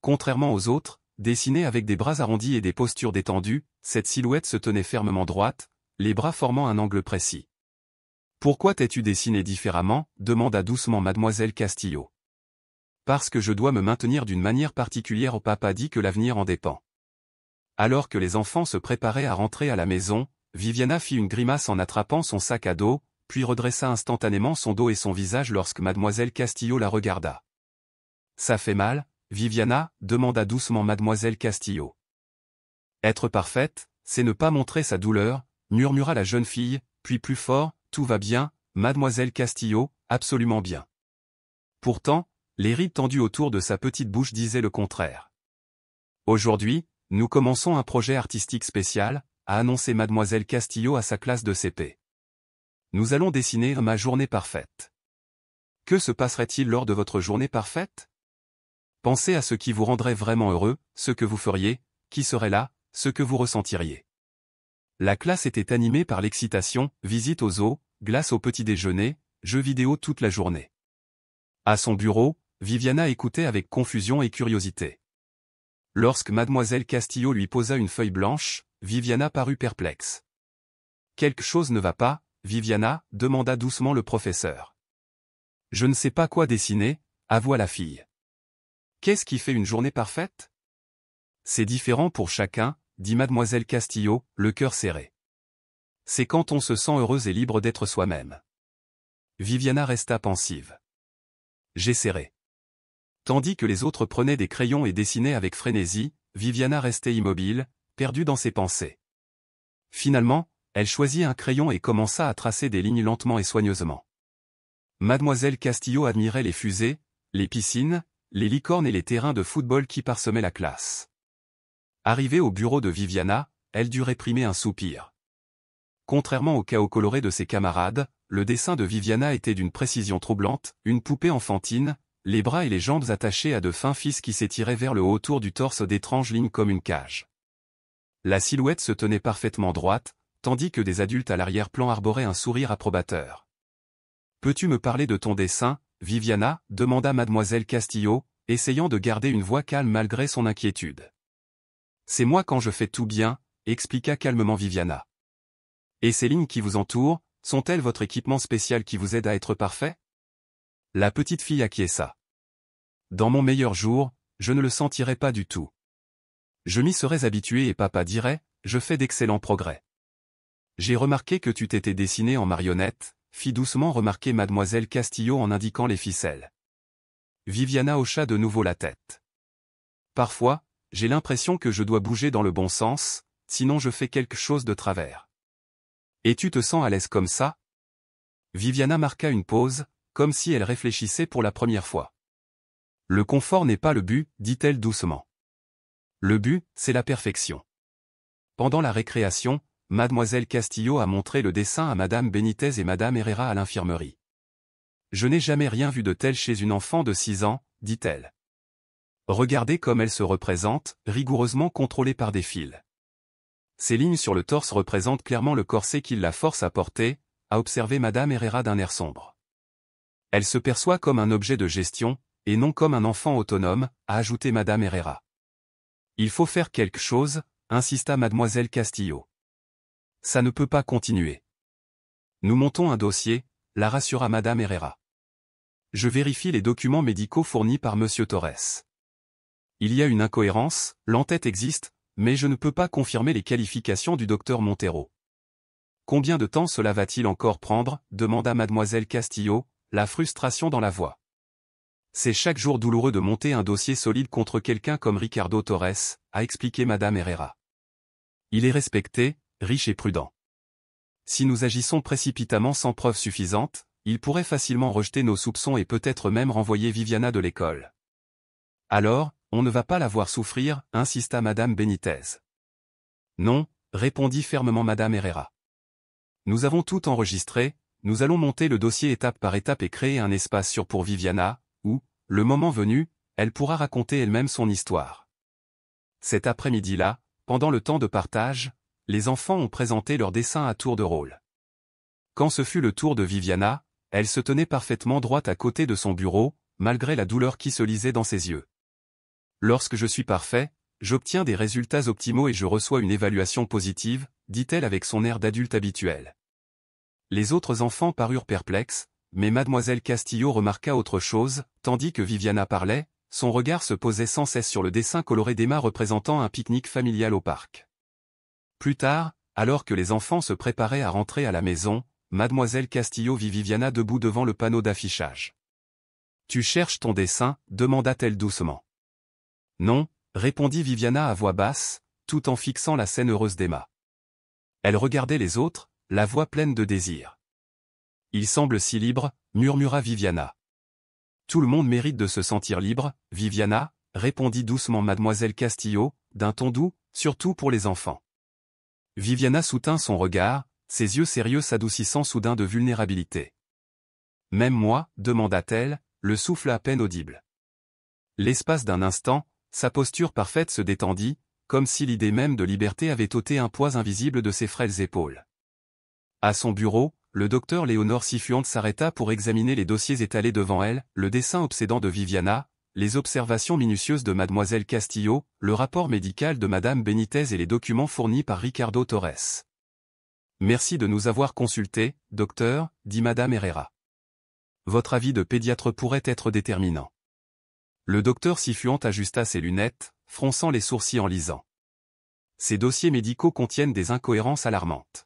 Contrairement aux autres, dessinée avec des bras arrondis et des postures détendues, cette silhouette se tenait fermement droite, les bras formant un angle précis. Pourquoi t'es-tu dessiné différemment? Demanda doucement Mademoiselle Castillo. Parce que je dois me maintenir d'une manière particulière. Papa dit que l'avenir en dépend. Alors que les enfants se préparaient à rentrer à la maison, Viviana fit une grimace en attrapant son sac à dos, puis redressa instantanément son dos et son visage lorsque Mademoiselle Castillo la regarda. Ça fait mal, Viviana? Demanda doucement Mademoiselle Castillo. Être parfaite, c'est ne pas montrer sa douleur, murmura la jeune fille, puis plus fort, tout va bien, Mademoiselle Castillo, absolument bien. Pourtant, les rides tendues autour de sa petite bouche disaient le contraire. Aujourd'hui, nous commençons un projet artistique spécial, a annoncé Mademoiselle Castillo à sa classe de CP. Nous allons dessiner ma journée parfaite. Que se passerait-il lors de votre journée parfaite? Pensez à ce qui vous rendrait vraiment heureux, ce que vous feriez, qui serait là, ce que vous ressentiriez. La classe était animée par l'excitation, visite au zoo, glace au petit déjeuner, jeux vidéo toute la journée. À son bureau, Viviana écoutait avec confusion et curiosité. Lorsque Mademoiselle Castillo lui posa une feuille blanche, Viviana parut perplexe. Quelque chose ne va pas, Viviana, demanda doucement le professeur. Je ne sais pas quoi dessiner, avoua la fille. Qu'est-ce qui fait une journée parfaite? C'est différent pour chacun, dit Mademoiselle Castillo, le cœur serré. C'est quand on se sent heureuse et libre d'être soi-même. Viviana resta pensive. J'essaierai. Tandis que les autres prenaient des crayons et dessinaient avec frénésie, Viviana restait immobile, perdue dans ses pensées. Finalement, elle choisit un crayon et commença à tracer des lignes lentement et soigneusement. Mademoiselle Castillo admirait les fusées, les piscines, les licornes et les terrains de football qui parsemaient la classe. Arrivée au bureau de Viviana, elle dut réprimer un soupir. Contrairement au chaos coloré de ses camarades, le dessin de Viviana était d'une précision troublante, une poupée enfantine, les bras et les jambes attachés à de fins fils qui s'étiraient vers le haut autour du torse d'étranges lignes comme une cage. La silhouette se tenait parfaitement droite, tandis que des adultes à l'arrière-plan arboraient un sourire approbateur. « Peux-tu me parler de ton dessin, Viviana » demanda Mademoiselle Castillo, essayant de garder une voix calme malgré son inquiétude. « C'est moi quand je fais tout bien » expliqua calmement Viviana. « Et ces lignes qui vous entourent, sont-elles votre équipement spécial qui vous aide à être parfait ?» La petite fille acquiesça. « Dans mon meilleur jour, je ne le sentirais pas du tout. Je m'y serais habitué et papa dirait, je fais d'excellents progrès. J'ai remarqué que tu t'étais dessiné en marionnette, fit doucement remarquer Mademoiselle Castillo en indiquant les ficelles. Viviana hocha de nouveau la tête. Parfois, j'ai l'impression que je dois bouger dans le bon sens, sinon je fais quelque chose de travers. Et tu te sens à l'aise comme ça? Viviana marqua une pause, comme si elle réfléchissait pour la première fois. Le confort n'est pas le but, dit-elle doucement. Le but, c'est la perfection. Pendant la récréation, Mademoiselle Castillo a montré le dessin à Madame Benitez et Madame Herrera à l'infirmerie. Je n'ai jamais rien vu de tel chez une enfant de 6 ans, dit-elle. Regardez comme elle se représente, rigoureusement contrôlée par des fils. Ces lignes sur le torse représentent clairement le corset qu'il la force à porter, a observé Madame Herrera d'un air sombre. Elle se perçoit comme un objet de gestion, et non comme un enfant autonome, a ajouté Madame Herrera. Il faut faire quelque chose, insista Mademoiselle Castillo. Ça ne peut pas continuer. Nous montons un dossier, la rassura Madame Herrera. Je vérifie les documents médicaux fournis par Monsieur Torres. Il y a une incohérence, l'entête existe, mais je ne peux pas confirmer les qualifications du docteur Montero. Combien de temps cela va-t-il encore prendre? Demanda Mademoiselle Castillo, la frustration dans la voix. C'est chaque jour douloureux de monter un dossier solide contre quelqu'un comme Ricardo Torres, a expliqué Madame Herrera. Il est respecté, riche et prudent. Si nous agissons précipitamment sans preuve suffisante, il pourrait facilement rejeter nos soupçons et peut-être même renvoyer Viviana de l'école. Alors, on ne va pas la voir souffrir, insista Madame Benitez. Non, répondit fermement Madame Herrera. Nous avons tout enregistré, nous allons monter le dossier étape par étape et créer un espace sûr pour Viviana, où, le moment venu, elle pourra raconter elle-même son histoire. Cet après-midi-là, pendant le temps de partage, les enfants ont présenté leur dessin à tour de rôle. Quand ce fut le tour de Viviana, elle se tenait parfaitement droite à côté de son bureau, malgré la douleur qui se lisait dans ses yeux. Lorsque je suis parfait, j'obtiens des résultats optimaux et je reçois une évaluation positive, dit-elle avec son air d'adulte habituel. Les autres enfants parurent perplexes, mais mademoiselle Castillo remarqua autre chose, tandis que Viviana parlait, son regard se posait sans cesse sur le dessin coloré d'Emma représentant un pique-nique familial au parc. Plus tard, alors que les enfants se préparaient à rentrer à la maison, mademoiselle Castillo vit Viviana debout devant le panneau d'affichage. « Tu cherches ton dessin » demanda-t-elle doucement. « Non » répondit Viviana à voix basse, tout en fixant la scène heureuse d'Emma. Elle regardait les autres, la voix pleine de désir. « Il semble si libre » murmura Viviana. « Tout le monde mérite de se sentir libre, Viviana » répondit doucement mademoiselle Castillo, d'un ton doux, surtout pour les enfants. Viviana soutint son regard, ses yeux sérieux s'adoucissant soudain de vulnérabilité. « Même moi » demanda-t-elle, le souffle à peine audible. L'espace d'un instant, sa posture parfaite se détendit, comme si l'idée même de liberté avait ôté un poids invisible de ses frêles épaules. À son bureau, le docteur Léonore Sifuente s'arrêta pour examiner les dossiers étalés devant elle, le dessin obsédant de Viviana, les observations minutieuses de mademoiselle Castillo, le rapport médical de madame Benitez et les documents fournis par Ricardo Torres. « Merci de nous avoir consultés, docteur, dit madame Herrera. Votre avis de pédiatre pourrait être déterminant. » Le docteur Sifuente ajusta ses lunettes, fronçant les sourcils en lisant. Ces dossiers médicaux contiennent des incohérences alarmantes.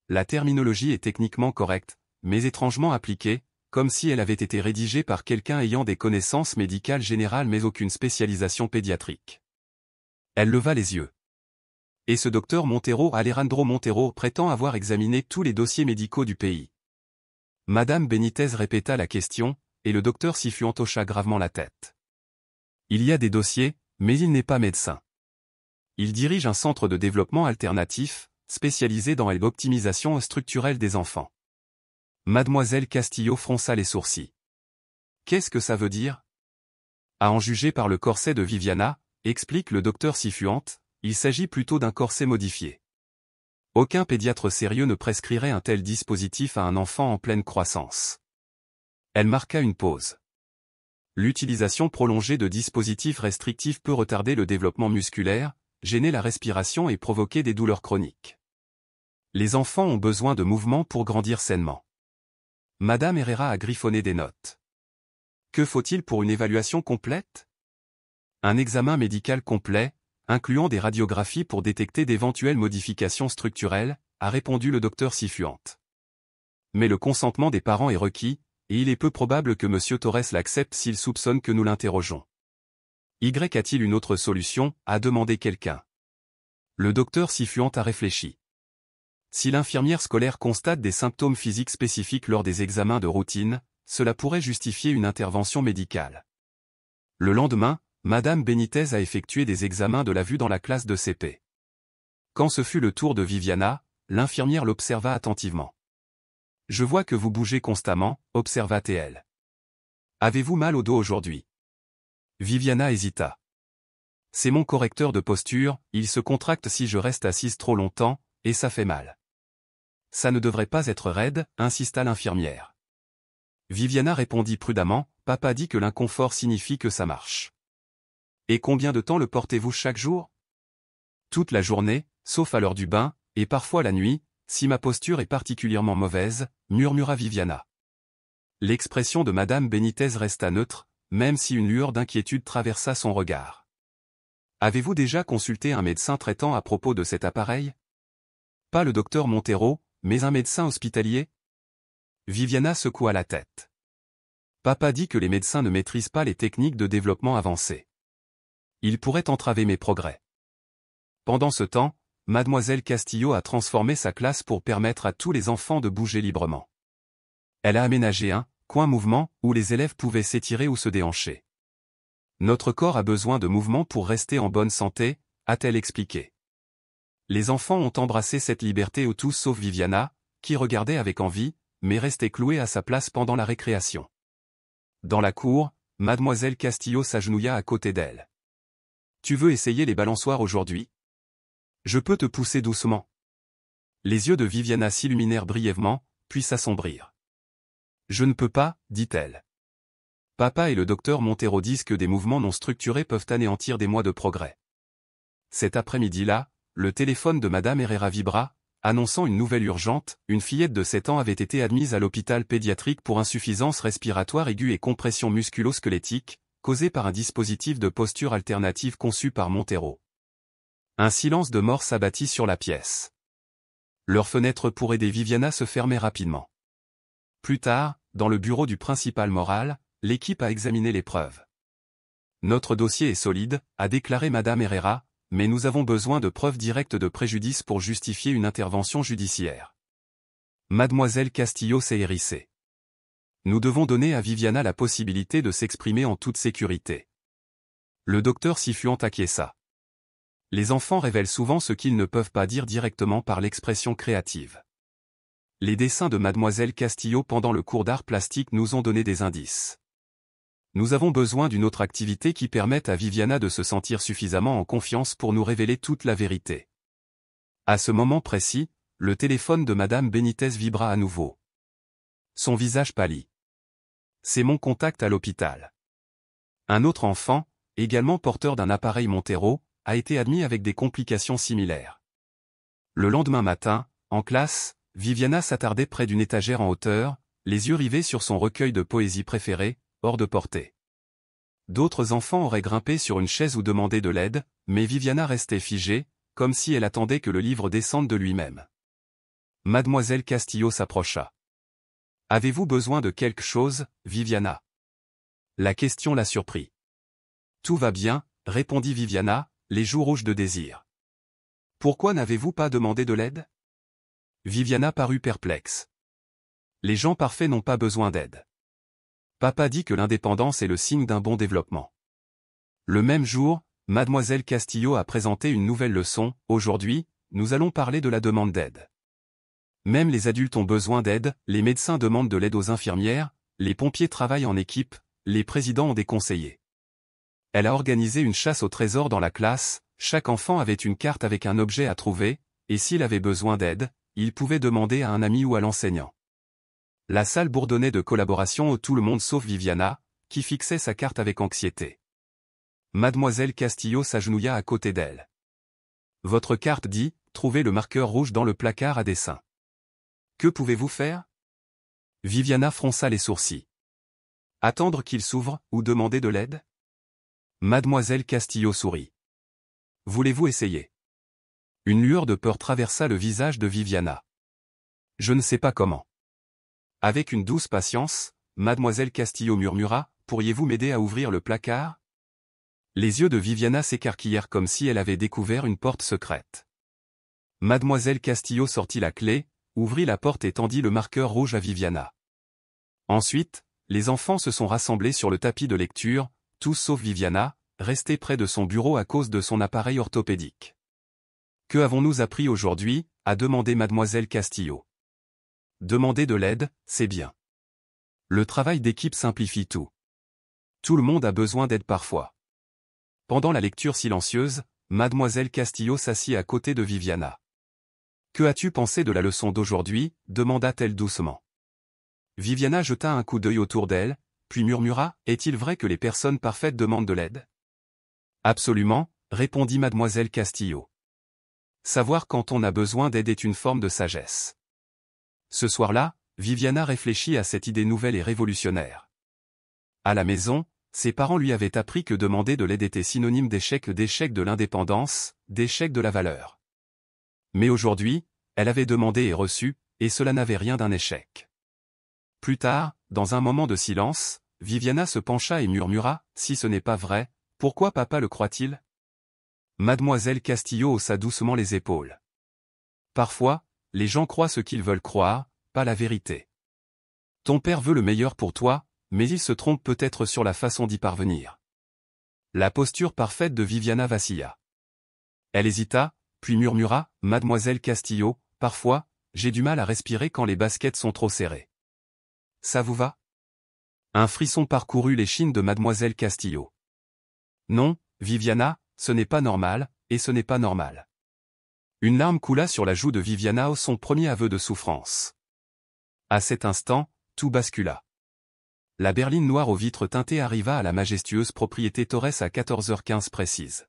La terminologie est techniquement correcte, mais étrangement appliquée, comme si elle avait été rédigée par quelqu'un ayant des connaissances médicales générales mais aucune spécialisation pédiatrique. Elle leva les yeux. Et ce docteur Montero, Alejandro Montero, prétend avoir examiné tous les dossiers médicaux du pays. Madame Benitez répéta la question, et le docteur Sifuente hocha gravement la tête. Il y a des dossiers, mais il n'est pas médecin. Il dirige un centre de développement alternatif, spécialisé dans l'optimisation structurelle des enfants. Mademoiselle Castillo fronça les sourcils. Qu'est-ce que ça veut dire? À en juger par le corset de Viviana, explique le docteur Sifuente, il s'agit plutôt d'un corset modifié. Aucun pédiatre sérieux ne prescrirait un tel dispositif à un enfant en pleine croissance. Elle marqua une pause. L'utilisation prolongée de dispositifs restrictifs peut retarder le développement musculaire, gêner la respiration et provoquer des douleurs chroniques. Les enfants ont besoin de mouvement pour grandir sainement. Madame Herrera a griffonné des notes. Que faut-il pour une évaluation complète? Un examen médical complet, incluant des radiographies pour détecter d'éventuelles modifications structurelles, a répondu le docteur Sifuente. Mais le consentement des parents est requis, et il est peu probable que M. Torres l'accepte s'il soupçonne que nous l'interrogeons. Y a-t-il une autre solution, a demandé quelqu'un. Le docteur Sifuente a réfléchi. Si l'infirmière scolaire constate des symptômes physiques spécifiques lors des examens de routine, cela pourrait justifier une intervention médicale. Le lendemain, madame Benitez a effectué des examens de la vue dans la classe de CP. Quand ce fut le tour de Viviana, l'infirmière l'observa attentivement. « Je vois que vous bougez constamment », observa-t-elle. « Avez-vous mal au dos aujourd'hui ?» Viviana hésita. « C'est mon correcteur de posture, il se contracte si je reste assise trop longtemps, et ça fait mal. » « Ça ne devrait pas être raide, insista l'infirmière. Viviana répondit prudemment, « Papa dit que l'inconfort signifie que ça marche. » « Et combien de temps le portez-vous chaque jour ?»« Toute la journée, sauf à l'heure du bain, et parfois la nuit, si ma posture est particulièrement mauvaise, » murmura Viviana. L'expression de madame Benitez resta neutre, même si une lueur d'inquiétude traversa son regard. « Avez-vous déjà consulté un médecin traitant à propos de cet appareil ? » Pas le docteur Montero, mais un médecin hospitalier ? Viviana secoua la tête. Papa dit que les médecins ne maîtrisent pas les techniques de développement avancé. Il pourrait entraver mes progrès. Pendant ce temps, mademoiselle Castillo a transformé sa classe pour permettre à tous les enfants de bouger librement. Elle a aménagé un coin mouvement où les élèves pouvaient s'étirer ou se déhancher. Notre corps a besoin de mouvement pour rester en bonne santé, a-t-elle expliqué. Les enfants ont embrassé cette liberté au tous sauf Viviana, qui regardait avec envie, mais restait clouée à sa place pendant la récréation. Dans la cour, Mademoiselle Castillo s'agenouilla à côté d'elle. « Tu veux essayer les balançoires aujourd'hui ? Je peux te pousser doucement. » Les yeux de Viviana s'illuminèrent brièvement, puis s'assombrirent. « Je ne peux pas, dit-elle. Papa et le docteur Montero disent que des mouvements non structurés peuvent anéantir des mois de progrès. » Cet après-midi-là, le téléphone de Madame Herrera vibra, annonçant une nouvelle urgente. Une fillette de 7 ans avait été admise à l'hôpital pédiatrique pour insuffisance respiratoire aiguë et compression musculo-squelettique, causée par un dispositif de posture alternative conçu par Montero. Un silence de mort s'abattit sur la pièce. Leur fenêtre pour aider Viviana se fermait rapidement. Plus tard, dans le bureau du principal moral, l'équipe a examiné les preuves. « Notre dossier est solide, a déclaré Madame Herrera, mais nous avons besoin de preuves directes de préjudice pour justifier une intervention judiciaire. » Mademoiselle Castillo s'est hérissée. « Nous devons donner à Viviana la possibilité de s'exprimer en toute sécurité. » Le docteur Sifuant acquiesça. Les enfants révèlent souvent ce qu'ils ne peuvent pas dire directement par l'expression créative. Les dessins de Mademoiselle Castillo pendant le cours d'art plastique nous ont donné des indices. Nous avons besoin d'une autre activité qui permette à Viviana de se sentir suffisamment en confiance pour nous révéler toute la vérité. À ce moment précis, le téléphone de Madame Benitez vibra à nouveau. Son visage pâlit. C'est mon contact à l'hôpital. Un autre enfant, également porteur d'un appareil Montero, a été admis avec des complications similaires. Le lendemain matin, en classe, Viviana s'attardait près d'une étagère en hauteur, les yeux rivés sur son recueil de poésie préféré, hors de portée. D'autres enfants auraient grimpé sur une chaise ou demandé de l'aide, mais Viviana restait figée, comme si elle attendait que le livre descende de lui-même. Mademoiselle Castillo s'approcha. « Avez-vous besoin de quelque chose, Viviana ?» La question la surprit. « Tout va bien, » répondit Viviana, les joues rouges de désir. « Pourquoi n'avez-vous pas demandé de l'aide ?» Viviana parut perplexe. « Les gens parfaits n'ont pas besoin d'aide. Papa dit que l'indépendance est le signe d'un bon développement. » Le même jour, Mademoiselle Castillo a présenté une nouvelle leçon. « Aujourd'hui, nous allons parler de la demande d'aide. Même les adultes ont besoin d'aide, les médecins demandent de l'aide aux infirmières, les pompiers travaillent en équipe, les présidents ont des conseillers. » Elle a organisé une chasse au trésor dans la classe, chaque enfant avait une carte avec un objet à trouver, et s'il avait besoin d'aide, il pouvait demander à un ami ou à l'enseignant. La salle bourdonnait de collaboration où tout le monde sauf Viviana, qui fixait sa carte avec anxiété. Mademoiselle Castillo s'agenouilla à côté d'elle. « Votre carte dit, trouvez le marqueur rouge dans le placard à dessin. Que pouvez-vous faire ?» Viviana fronça les sourcils. « Attendre qu'il s'ouvre, ou demander de l'aide ?» Mademoiselle Castillo sourit. « Voulez-vous essayer ?» Une lueur de peur traversa le visage de Viviana. « Je ne sais pas comment. » Avec une douce patience, Mademoiselle Castillo murmura, « Pourriez-vous m'aider à ouvrir le placard ?» Les yeux de Viviana s'écarquillèrent comme si elle avait découvert une porte secrète. Mademoiselle Castillo sortit la clé, ouvrit la porte et tendit le marqueur rouge à Viviana. Ensuite, les enfants se sont rassemblés sur le tapis de lecture, tous sauf Viviana, restée près de son bureau à cause de son appareil orthopédique. « Que avons-nous appris aujourd'hui ?» a demandé Mademoiselle Castillo. Demander de l'aide, c'est bien. Le travail d'équipe simplifie tout. Tout le monde a besoin d'aide parfois. Pendant la lecture silencieuse, Mademoiselle Castillo s'assit à côté de Viviana. « Que as-tu pensé de la leçon d'aujourd'hui » demanda-t-elle doucement. Viviana jeta un coup d'œil autour d'elle, puis murmura, « Est-il vrai que les personnes parfaites demandent de l'aide » ? Absolument, répondit Mademoiselle Castillo. Savoir quand on a besoin d'aide est une forme de sagesse. Ce soir-là, Viviana réfléchit à cette idée nouvelle et révolutionnaire. À la maison, ses parents lui avaient appris que demander de l'aide était synonyme d'échec de l'indépendance, d'échec de la valeur. Mais aujourd'hui, elle avait demandé et reçu, et cela n'avait rien d'un échec. Plus tard, dans un moment de silence, Viviana se pencha et murmura, « Si ce n'est pas vrai, pourquoi papa le croit-il » Mademoiselle Castillo haussa doucement les épaules. Parfois, les gens croient ce qu'ils veulent croire, pas la vérité. Ton père veut le meilleur pour toi, mais il se trompe peut-être sur la façon d'y parvenir. La posture parfaite de Viviana vacilla. Elle hésita, puis murmura, « Mademoiselle Castillo, parfois, j'ai du mal à respirer quand les baskets sont trop serrées. Ça vous va ?» Un frisson parcourut l'échine de Mademoiselle Castillo. Non, Viviana, ce n'est pas normal, et ce n'est pas normal. Une larme coula sur la joue de Viviana au son premier aveu de souffrance. À cet instant, tout bascula. La berline noire aux vitres teintées arriva à la majestueuse propriété Torres à 14h15 précise.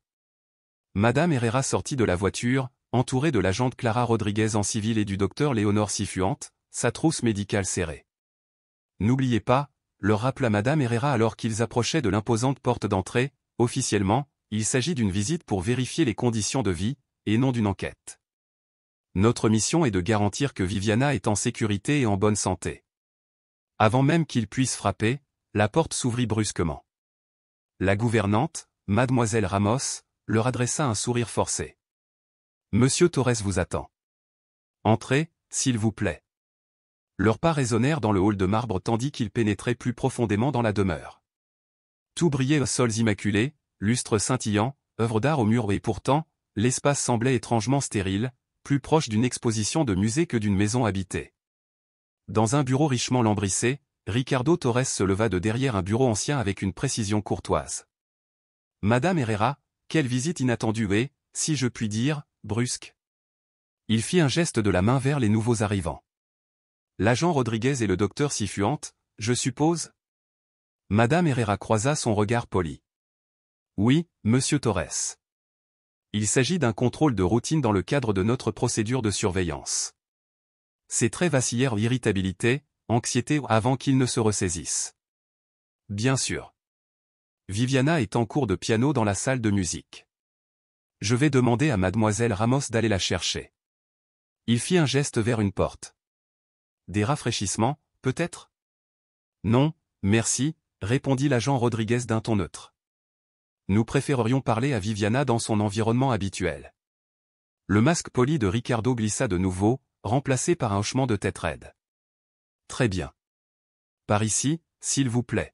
Madame Herrera sortit de la voiture, entourée de l'agente Clara Rodriguez en civil et du docteur Léonore Sifuente, sa trousse médicale serrée. « N'oubliez pas », leur rappela Madame Herrera alors qu'ils approchaient de l'imposante porte d'entrée, « officiellement, il s'agit d'une visite pour vérifier les conditions de vie, et non d'une enquête. Notre mission est de garantir que Viviana est en sécurité et en bonne santé. » Avant même qu'il puisse frapper, la porte s'ouvrit brusquement. La gouvernante, Mademoiselle Ramos, leur adressa un sourire forcé. « Monsieur Torres vous attend. Entrez, s'il vous plaît. » Leurs pas résonnèrent dans le hall de marbre tandis qu'ils pénétraient plus profondément dans la demeure. Tout brillait aux sols immaculés, lustres scintillants, œuvres d'art au mur et pourtant, l'espace semblait étrangement stérile, plus proche d'une exposition de musée que d'une maison habitée. Dans un bureau richement lambrissé, Ricardo Torres se leva de derrière un bureau ancien avec une précision courtoise. « Madame Herrera, quelle visite inattendue et, si je puis dire, brusque. » Il fit un geste de la main vers les nouveaux arrivants. « L'agent Rodriguez et le docteur Sifuente, je suppose ?» Madame Herrera croisa son regard poli. « Oui, monsieur Torres. Il s'agit d'un contrôle de routine dans le cadre de notre procédure de surveillance. » Ses traits vacillèrent irritabilité, anxiété avant qu'ils ne se ressaisissent. « Bien sûr. Viviana est en cours de piano dans la salle de musique. Je vais demander à Mademoiselle Ramos d'aller la chercher. » Il fit un geste vers une porte. « Des rafraîchissements, peut-être ? » « Non, merci, » répondit l'agent Rodriguez d'un ton neutre. « Nous préférerions parler à Viviana dans son environnement habituel. » Le masque poli de Ricardo glissa de nouveau, remplacé par un hochement de tête raide. « Très bien. Par ici, s'il vous plaît. »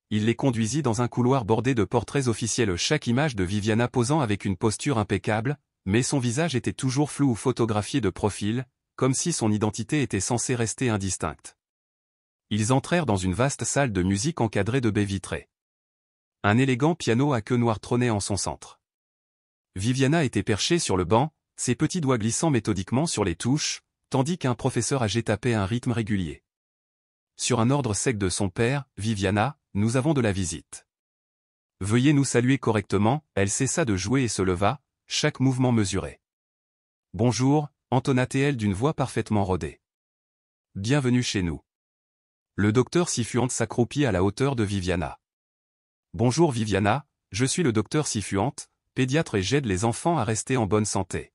Il les conduisit dans un couloir bordé de portraits officiels, chaque image de Viviana posant avec une posture impeccable, mais son visage était toujours flou ou photographié de profil, comme si son identité était censée rester indistincte. Ils entrèrent dans une vaste salle de musique encadrée de baies vitrées. Un élégant piano à queue noire trônait en son centre. Viviana était perchée sur le banc, ses petits doigts glissant méthodiquement sur les touches, tandis qu'un professeur âgé tapait un rythme régulier. Sur un ordre sec de son père, « Viviana, nous avons de la visite. Veuillez nous saluer correctement. » Elle cessa de jouer et se leva, chaque mouvement mesuré. « Bonjour, » entonna-t-elle d'une voix parfaitement rodée. « Bienvenue chez nous. » Le docteur Sifuente s'accroupit à la hauteur de Viviana. « Bonjour Viviana, je suis le docteur Sifuente, pédiatre et j'aide les enfants à rester en bonne santé. »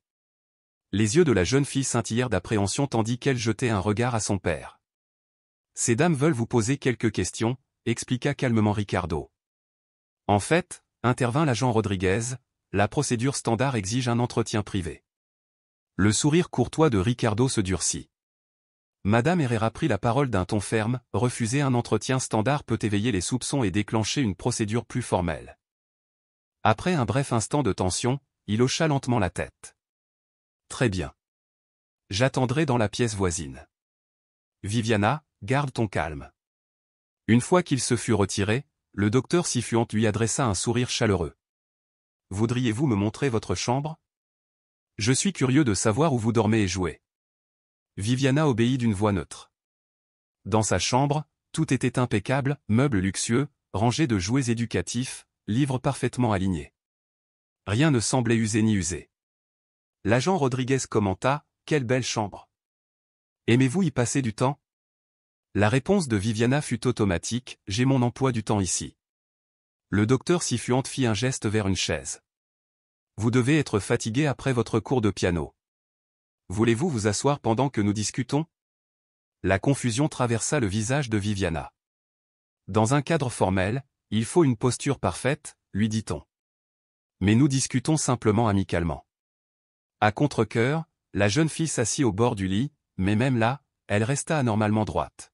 Les yeux de la jeune fille scintillèrent d'appréhension tandis qu'elle jetait un regard à son père. « Ces dames veulent vous poser quelques questions, » expliqua calmement Ricardo. « En fait, » intervint l'agent Rodriguez, « la procédure standard exige un entretien privé. » Le sourire courtois de Ricardo se durcit. Madame Herrera prit la parole d'un ton ferme, « Refuser un entretien standard peut éveiller les soupçons et déclencher une procédure plus formelle. » Après un bref instant de tension, il hocha lentement la tête. « Très bien. J'attendrai dans la pièce voisine. Viviana, garde ton calme. » Une fois qu'il se fut retiré, le docteur Sifuente lui adressa un sourire chaleureux. « Voudriez-vous me montrer votre chambre ? Je suis curieux de savoir où vous dormez et jouez. » Viviana obéit d'une voix neutre. Dans sa chambre, tout était impeccable, meubles luxueux, rangées de jouets éducatifs, livres parfaitement alignés. Rien ne semblait usé ni usé. L'agent Rodriguez commenta, « Quelle belle chambre. Aimez-vous y passer du temps ?» La réponse de Viviana fut automatique, « J'ai mon emploi du temps ici. » Le docteur Sifuente fit un geste vers une chaise. « Vous devez être fatigué après votre cours de piano. Voulez-vous vous asseoir pendant que nous discutons ?» La confusion traversa le visage de Viviana. « Dans un cadre formel, il faut une posture parfaite, » lui dit-on. « Mais nous discutons simplement amicalement. » À contre-cœur, la jeune fille s'assit au bord du lit, mais même là, elle resta anormalement droite.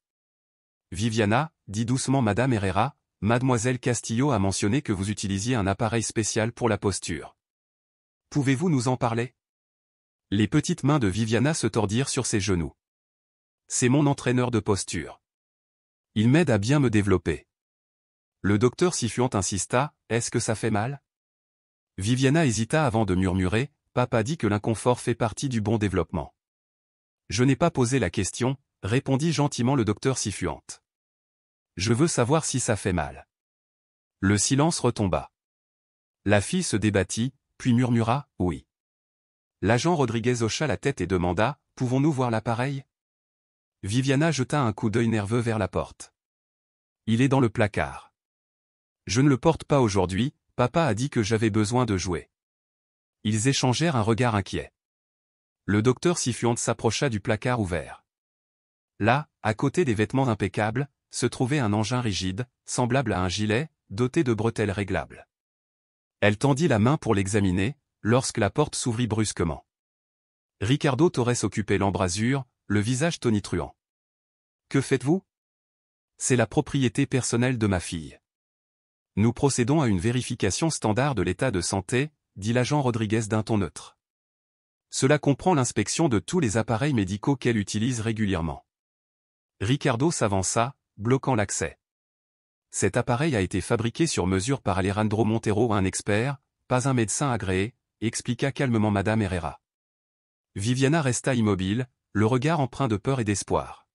Viviana, dit doucement Madame Herrera, Mademoiselle Castillo a mentionné que vous utilisiez un appareil spécial pour la posture. Pouvez-vous nous en parler? Les petites mains de Viviana se tordirent sur ses genoux. C'est mon entraîneur de posture. Il m'aide à bien me développer. Le docteur Sifuant insista, est-ce que ça fait mal? Viviana hésita avant de murmurer, papa dit que l'inconfort fait partie du bon développement. Je n'ai pas posé la question, répondit gentiment le docteur Sifuant. Je veux savoir si ça fait mal. Le silence retomba. La fille se débattit, puis murmura, oui. L'agent Rodriguez hocha la tête et demanda, pouvons-nous voir l'appareil? Viviana jeta un coup d'œil nerveux vers la porte. Il est dans le placard. Je ne le porte pas aujourd'hui, papa a dit que j'avais besoin de jouer. Ils échangèrent un regard inquiet. Le docteur Sifuant s'approcha du placard ouvert. Là, à côté des vêtements impeccables, se trouvait un engin rigide, semblable à un gilet, doté de bretelles réglables. Elle tendit la main pour l'examiner, lorsque la porte s'ouvrit brusquement. Ricardo Torres occupait l'embrasure, le visage tonitruant. « Que faites-vous? » C'est la propriété personnelle de ma fille. Nous procédons à une vérification standard de l'état de santé, dit l'agent Rodriguez d'un ton neutre. Cela comprend l'inspection de tous les appareils médicaux qu'elle utilise régulièrement. Ricardo s'avança, bloquant l'accès. Cet appareil a été fabriqué sur mesure par Alejandro Montero, un expert, pas un médecin agréé, expliqua calmement Madame Herrera. Viviana resta immobile, le regard empreint de peur et d'espoir.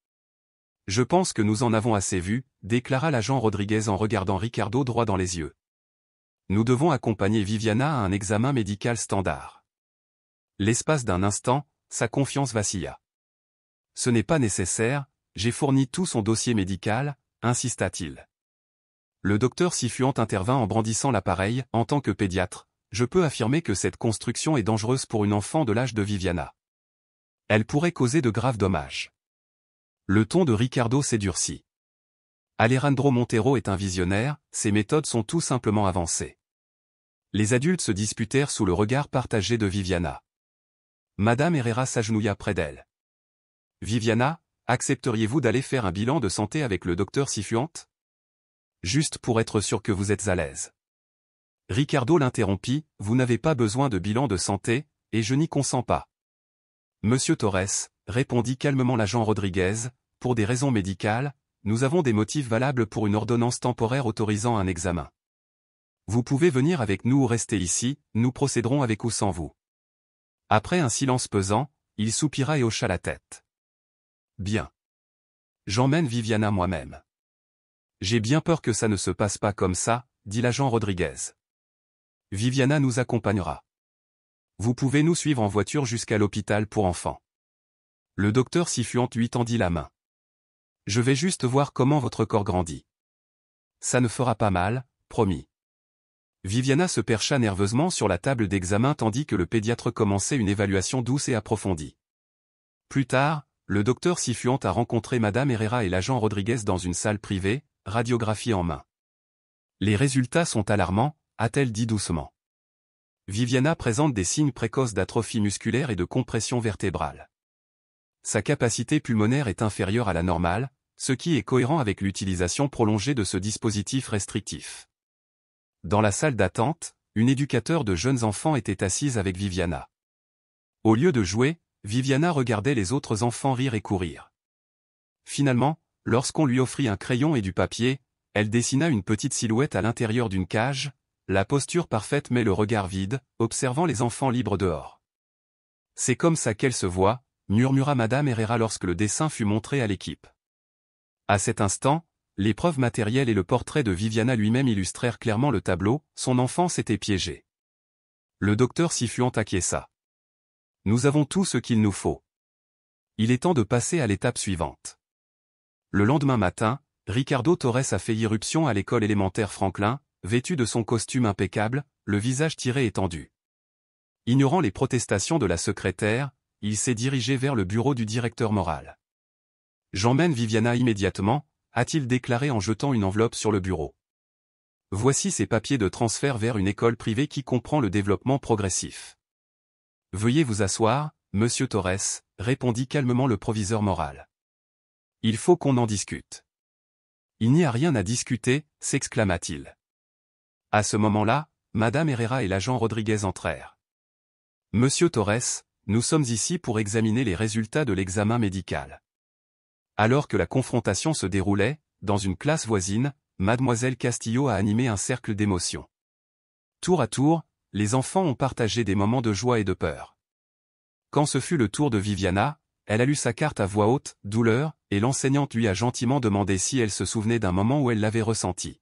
Je pense que nous en avons assez vu, déclara l'agent Rodriguez en regardant Ricardo droit dans les yeux. Nous devons accompagner Viviana à un examen médical standard. L'espace d'un instant, sa confiance vacilla. Ce n'est pas nécessaire, j'ai fourni tout son dossier médical, insista-t-il. Le docteur Sifuant intervint en brandissant l'appareil. En tant que pédiatre, je peux affirmer que cette construction est dangereuse pour une enfant de l'âge de Viviana. Elle pourrait causer de graves dommages. Le ton de Ricardo s'édurcit. Alejandro Montero est un visionnaire, ses méthodes sont tout simplement avancées. Les adultes se disputèrent sous le regard partagé de Viviana. Madame Herrera s'agenouilla près d'elle. Viviana, accepteriez-vous d'aller faire un bilan de santé avec le docteur Sifuant? Juste pour être sûr que vous êtes à l'aise. Ricardo l'interrompit, vous n'avez pas besoin de bilan de santé, et je n'y consens pas. Monsieur Torres, répondit calmement l'agent Rodriguez, pour des raisons médicales, nous avons des motifs valables pour une ordonnance temporaire autorisant un examen. Vous pouvez venir avec nous ou rester ici, nous procéderons avec ou sans vous. Après un silence pesant, il soupira et hocha la tête. Bien. J'emmène Viviana moi-même. J'ai bien peur que ça ne se passe pas comme ça, dit l'agent Rodriguez. Viviana nous accompagnera. Vous pouvez nous suivre en voiture jusqu'à l'hôpital pour enfants. Le docteur Sifuant lui tendit la main. Je vais juste voir comment votre corps grandit. Ça ne fera pas mal, promis. Viviana se percha nerveusement sur la table d'examen tandis que le pédiatre commençait une évaluation douce et approfondie. Plus tard, le docteur Sifuant a rencontré Madame Herrera et l'agent Rodriguez dans une salle privée, radiographie en main. Les résultats sont alarmants, a-t-elle dit doucement. Viviana présente des signes précoces d'atrophie musculaire et de compression vertébrale. Sa capacité pulmonaire est inférieure à la normale, ce qui est cohérent avec l'utilisation prolongée de ce dispositif restrictif. Dans la salle d'attente, une éducateur de jeunes enfants était assise avec Viviana. Au lieu de jouer, Viviana regardait les autres enfants rire et courir. Finalement, lorsqu'on lui offrit un crayon et du papier, elle dessina une petite silhouette à l'intérieur d'une cage, la posture parfaite mais le regard vide, observant les enfants libres dehors. C'est comme ça qu'elle se voit, murmura Madame Herrera lorsque le dessin fut montré à l'équipe. À cet instant, les preuves matérielles et le portrait de Viviana lui-même illustrèrent clairement le tableau, son enfance était piégée. Le docteur Sifuant acquiesça. Nous avons tout ce qu'il nous faut. Il est temps de passer à l'étape suivante. Le lendemain matin, Ricardo Torres a fait irruption à l'école élémentaire Franklin, vêtu de son costume impeccable, le visage tiré et tendu. Ignorant les protestations de la secrétaire, il s'est dirigé vers le bureau du directeur moral. « J'emmène Viviana immédiatement », a-t-il déclaré en jetant une enveloppe sur le bureau. « Voici ses papiers de transfert vers une école privée qui comprend le développement progressif. »« Veuillez vous asseoir, monsieur Torres », répondit calmement le proviseur moral. « Il faut qu'on en discute. » Il n'y a rien à discuter, s'exclama-t-il. À ce moment-là, Madame Herrera et l'agent Rodriguez entrèrent. Monsieur Torres, nous sommes ici pour examiner les résultats de l'examen médical. Alors que la confrontation se déroulait, dans une classe voisine, Mademoiselle Castillo a animé un cercle d'émotions. Tour à tour, les enfants ont partagé des moments de joie et de peur. Quand ce fut le tour de Viviana, elle a lu sa carte à voix haute, douleur, et l'enseignante lui a gentiment demandé si elle se souvenait d'un moment où elle l'avait ressenti.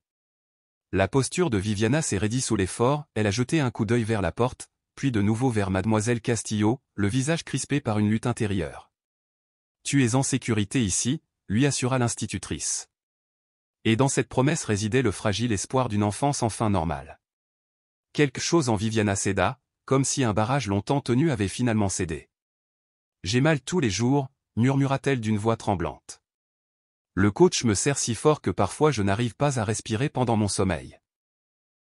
La posture de Viviana s'est raidie sous l'effort, elle a jeté un coup d'œil vers la porte, puis de nouveau vers Mademoiselle Castillo, le visage crispé par une lutte intérieure. « Tu es en sécurité ici », lui assura l'institutrice. Et dans cette promesse résidait le fragile espoir d'une enfance enfin normale. Quelque chose en Viviana céda, comme si un barrage longtemps tenu avait finalement cédé. « J'ai mal tous les jours », murmura-t-elle d'une voix tremblante. Le coach me serre si fort que parfois je n'arrive pas à respirer pendant mon sommeil.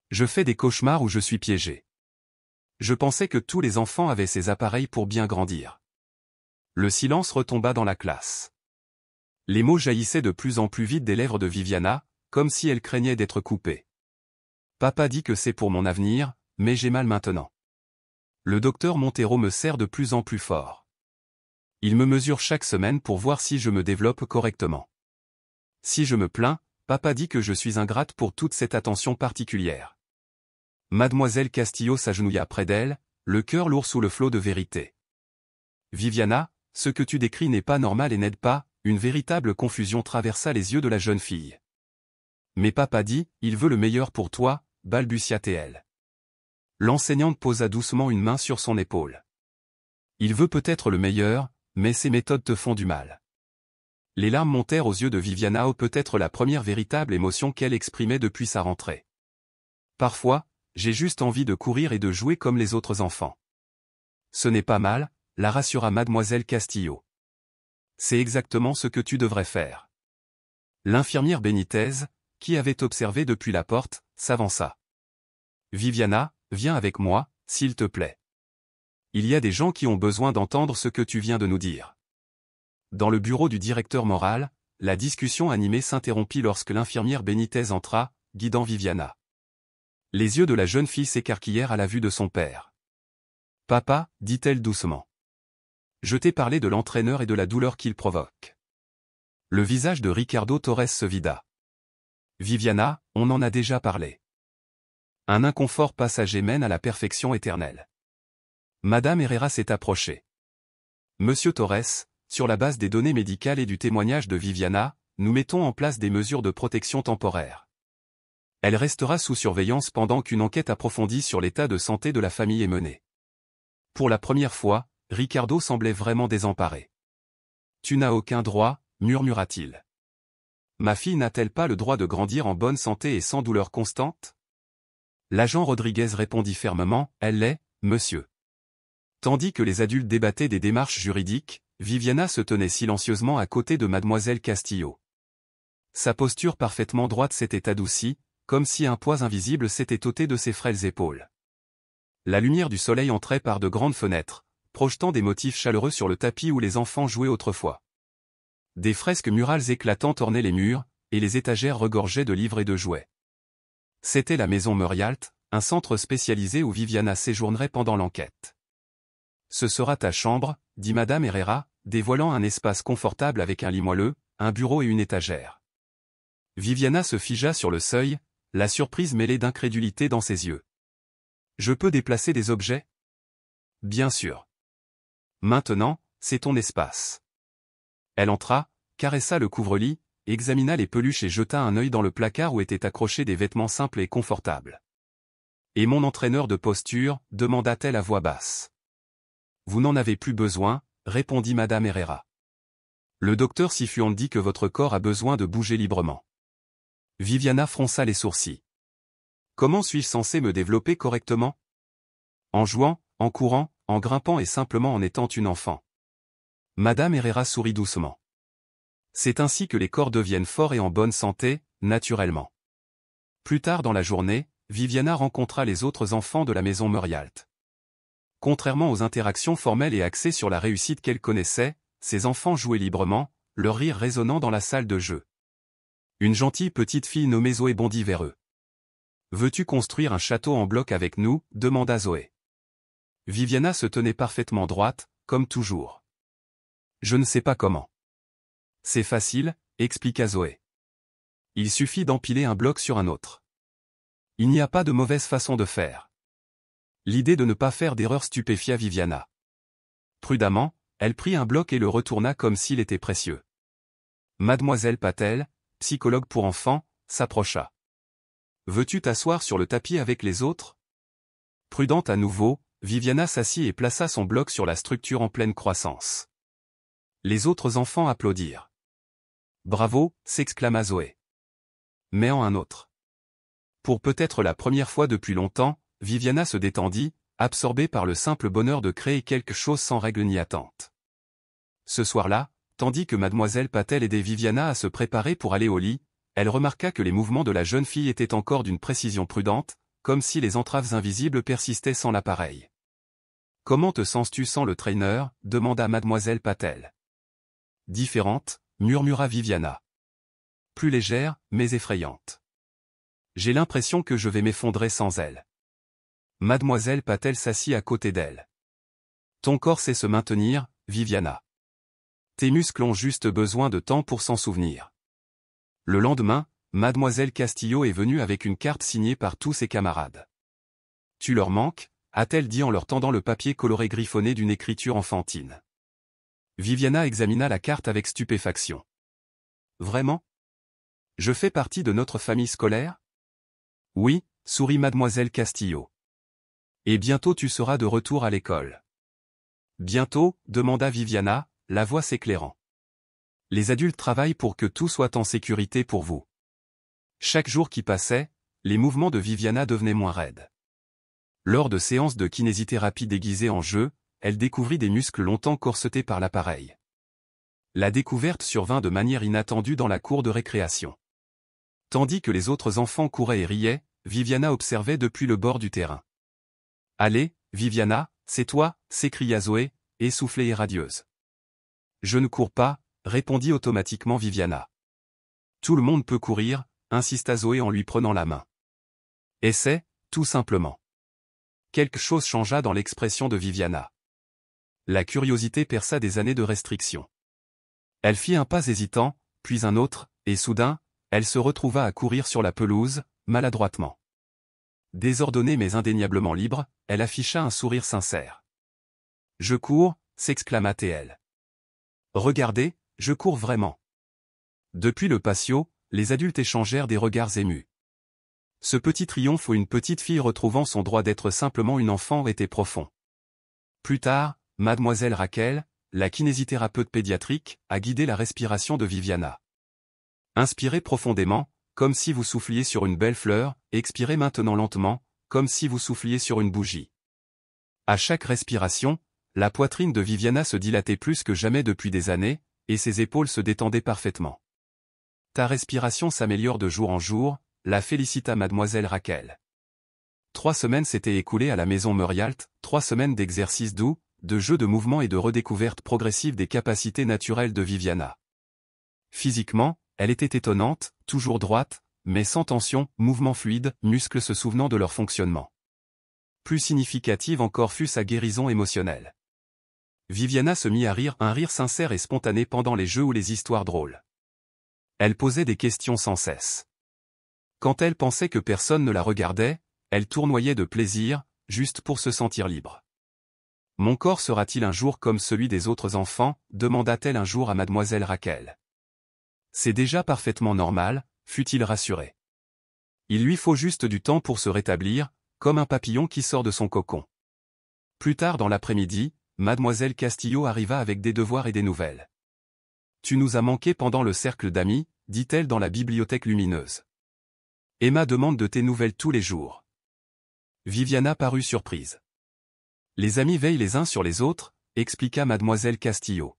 Je fais des cauchemars où je suis piégé. Je pensais que tous les enfants avaient ces appareils pour bien grandir. Le silence retomba dans la classe. Les mots jaillissaient de plus en plus vite des lèvres de Viviana, comme si elle craignait d'être coupée. Papa dit que c'est pour mon avenir, mais j'ai mal maintenant. Le docteur Montero me serre de plus en plus fort. Il me mesure chaque semaine pour voir si je me développe correctement. Si je me plains, papa dit que je suis ingrate pour toute cette attention particulière. Mademoiselle Castillo s'agenouilla près d'elle, le cœur lourd sous le flot de vérité. Viviana, ce que tu décris n'est pas normal et n'aide pas, une véritable confusion traversa les yeux de la jeune fille. Mais papa dit, il veut le meilleur pour toi, balbutia-t-elle. L'enseignante posa doucement une main sur son épaule. Il veut peut-être le meilleur, mais ses méthodes te font du mal. Les larmes montèrent aux yeux de Viviana, ou peut-être la première véritable émotion qu'elle exprimait depuis sa rentrée. Parfois, j'ai juste envie de courir et de jouer comme les autres enfants. Ce n'est pas mal, la rassura Mademoiselle Castillo. C'est exactement ce que tu devrais faire. L'infirmière Benitez, qui avait observé depuis la porte, s'avança. Viviana, viens avec moi, s'il te plaît. Il y a des gens qui ont besoin d'entendre ce que tu viens de nous dire. Dans le bureau du directeur moral, la discussion animée s'interrompit lorsque l'infirmière Benitez entra, guidant Viviana. Les yeux de la jeune fille s'écarquillèrent à la vue de son père. « Papa, dit-elle doucement. Je t'ai parlé de l'entraîneur et de la douleur qu'il provoque. » Le visage de Ricardo Torres se vida. « Viviana, on en a déjà parlé. Un inconfort passager mène à la perfection éternelle. » Madame Herrera s'est approchée. « Monsieur Torres, sur la base des données médicales et du témoignage de Viviana, nous mettons en place des mesures de protection temporaire. Elle restera sous surveillance pendant qu'une enquête approfondie sur l'état de santé de la famille est menée. » Pour la première fois, Ricardo semblait vraiment désemparé. « Tu n'as aucun droit, murmura-t-il. Ma fille n'a-t-elle pas le droit de grandir en bonne santé et sans douleur constante ? » L'agent Rodriguez répondit fermement, « Elle l'est, monsieur. » Tandis que les adultes débattaient des démarches juridiques, Viviana se tenait silencieusement à côté de Mademoiselle Castillo. Sa posture parfaitement droite s'était adoucie, comme si un poids invisible s'était ôté de ses frêles épaules. La lumière du soleil entrait par de grandes fenêtres, projetant des motifs chaleureux sur le tapis où les enfants jouaient autrefois. Des fresques murales éclatantes ornaient les murs, et les étagères regorgeaient de livres et de jouets. C'était la maison Murialt, un centre spécialisé où Viviana séjournerait pendant l'enquête. « Ce sera ta chambre, » dit Madame Herrera, dévoilant un espace confortable avec un lit moelleux, un bureau et une étagère. Viviana se figea sur le seuil, la surprise mêlée d'incrédulité dans ses yeux. « Je peux déplacer des objets ? » ?»« Bien sûr. »« Maintenant, c'est ton espace. » Elle entra, caressa le couvre-lit, examina les peluches et jeta un œil dans le placard où étaient accrochés des vêtements simples et confortables. « Et mon entraîneur de posture ?» demanda-t-elle à voix basse. « Vous n'en avez plus besoin, » répondit Madame Herrera. « Le docteur Sifuan dit que votre corps a besoin de bouger librement. » Viviana fronça les sourcils. « Comment suis-je censé me développer correctement ? En jouant, en courant, en grimpant et simplement en étant une enfant. » Madame Herrera sourit doucement. « C'est ainsi que les corps deviennent forts et en bonne santé, naturellement. » Plus tard dans la journée, Viviana rencontra les autres enfants de la maison Murialt. Contrairement aux interactions formelles et axées sur la réussite qu'elle connaissait, ces enfants jouaient librement, leur rire résonnant dans la salle de jeu. Une gentille petite fille nommée Zoé bondit vers eux. « Veux-tu construire un château en bloc avec nous » demanda Zoé. Viviana se tenait parfaitement droite, comme toujours. « Je ne sais pas comment. »« C'est facile, » expliqua Zoé. « Il suffit d'empiler un bloc sur un autre. Il n'y a pas de mauvaise façon de faire. » L'idée de ne pas faire d'erreur stupéfia Viviana. Prudemment, elle prit un bloc et le retourna comme s'il était précieux. Mademoiselle Patel, psychologue pour enfants, s'approcha. « Veux-tu t'asseoir sur le tapis avec les autres ?» Prudente à nouveau, Viviana s'assit et plaça son bloc sur la structure en pleine croissance. Les autres enfants applaudirent. « Bravo !» s'exclama Zoé. Mais en un autre. Pour peut-être la première fois depuis longtemps, Viviana se détendit, absorbée par le simple bonheur de créer quelque chose sans règle ni attente. Ce soir-là, tandis que Mademoiselle Patel aidait Viviana à se préparer pour aller au lit, elle remarqua que les mouvements de la jeune fille étaient encore d'une précision prudente, comme si les entraves invisibles persistaient sans l'appareil. « Comment te sens-tu sans le traîneur » demanda Mademoiselle Patel. « Différente » murmura Viviana. « Plus légère, mais effrayante. J'ai l'impression que je vais m'effondrer sans elle. » Mademoiselle Patel s'assit à côté d'elle. « Ton corps sait se maintenir, Viviana. Tes muscles ont juste besoin de temps pour s'en souvenir. » Le lendemain, Mademoiselle Castillo est venue avec une carte signée par tous ses camarades. « Tu leur manques » a-t-elle dit en leur tendant le papier coloré griffonné d'une écriture enfantine. Viviana examina la carte avec stupéfaction. « Vraiment ? Je fais partie de notre famille scolaire ? » « Oui » sourit Mademoiselle Castillo. « Et bientôt tu seras de retour à l'école. »« Bientôt » demanda Viviana, la voix s'éclairant. « Les adultes travaillent pour que tout soit en sécurité pour vous. » Chaque jour qui passait, les mouvements de Viviana devenaient moins raides. Lors de séances de kinésithérapie déguisées en jeu, elle découvrit des muscles longtemps corsetés par l'appareil. La découverte survint de manière inattendue dans la cour de récréation. Tandis que les autres enfants couraient et riaient, Viviana observait depuis le bord du terrain. « Allez, Viviana, c'est toi » s'écria Zoé, essoufflée et radieuse. « Je ne cours pas » répondit automatiquement Viviana. « Tout le monde peut courir » insista Zoé en lui prenant la main. « Essaie, tout simplement. » Quelque chose changea dans l'expression de Viviana. La curiosité perça des années de restriction. Elle fit un pas hésitant, puis un autre, et soudain, elle se retrouva à courir sur la pelouse, maladroitement. Désordonnée mais indéniablement libre, elle afficha un sourire sincère. « Je cours » s'exclama-t-elle. « Regardez, je cours vraiment. » Depuis le patio, les adultes échangèrent des regards émus. Ce petit triomphe où une petite fille retrouvant son droit d'être simplement une enfant était profond. Plus tard, Mademoiselle Raquel, la kinésithérapeute pédiatrique, a guidé la respiration de Viviana. Inspirez profondément, comme si vous souffliez sur une belle fleur, et expirez maintenant lentement, comme si vous souffliez sur une bougie. À chaque respiration, la poitrine de Viviana se dilatait plus que jamais depuis des années, et ses épaules se détendaient parfaitement. « Ta respiration s'améliore de jour en jour », la félicita Mademoiselle Raquel. 3 semaines s'étaient écoulées à la maison Murialt, 3 semaines d'exercices doux, de jeux de mouvement et de redécouverte progressive des capacités naturelles de Viviana. Physiquement, elle était étonnante, toujours droite, mais sans tension, mouvements fluides, muscles se souvenant de leur fonctionnement. Plus significative encore fut sa guérison émotionnelle. Viviana se mit à rire, un rire sincère et spontané pendant les jeux ou les histoires drôles. Elle posait des questions sans cesse. Quand elle pensait que personne ne la regardait, elle tournoyait de plaisir, juste pour se sentir libre. « Mon corps sera-t-il un jour comme celui des autres enfants » demanda-t-elle un jour à Mademoiselle Raquel. « C'est déjà parfaitement normal » fut-il rassuré. « Il lui faut juste du temps pour se rétablir, comme un papillon qui sort de son cocon. » Plus tard dans l'après-midi, Mademoiselle Castillo arriva avec des devoirs et des nouvelles. « Tu nous as manqué pendant le cercle d'amis » dit-elle dans la bibliothèque lumineuse. Emma demande de tes nouvelles tous les jours. Viviana parut surprise. Les amis veillent les uns sur les autres, expliqua Mademoiselle Castillo.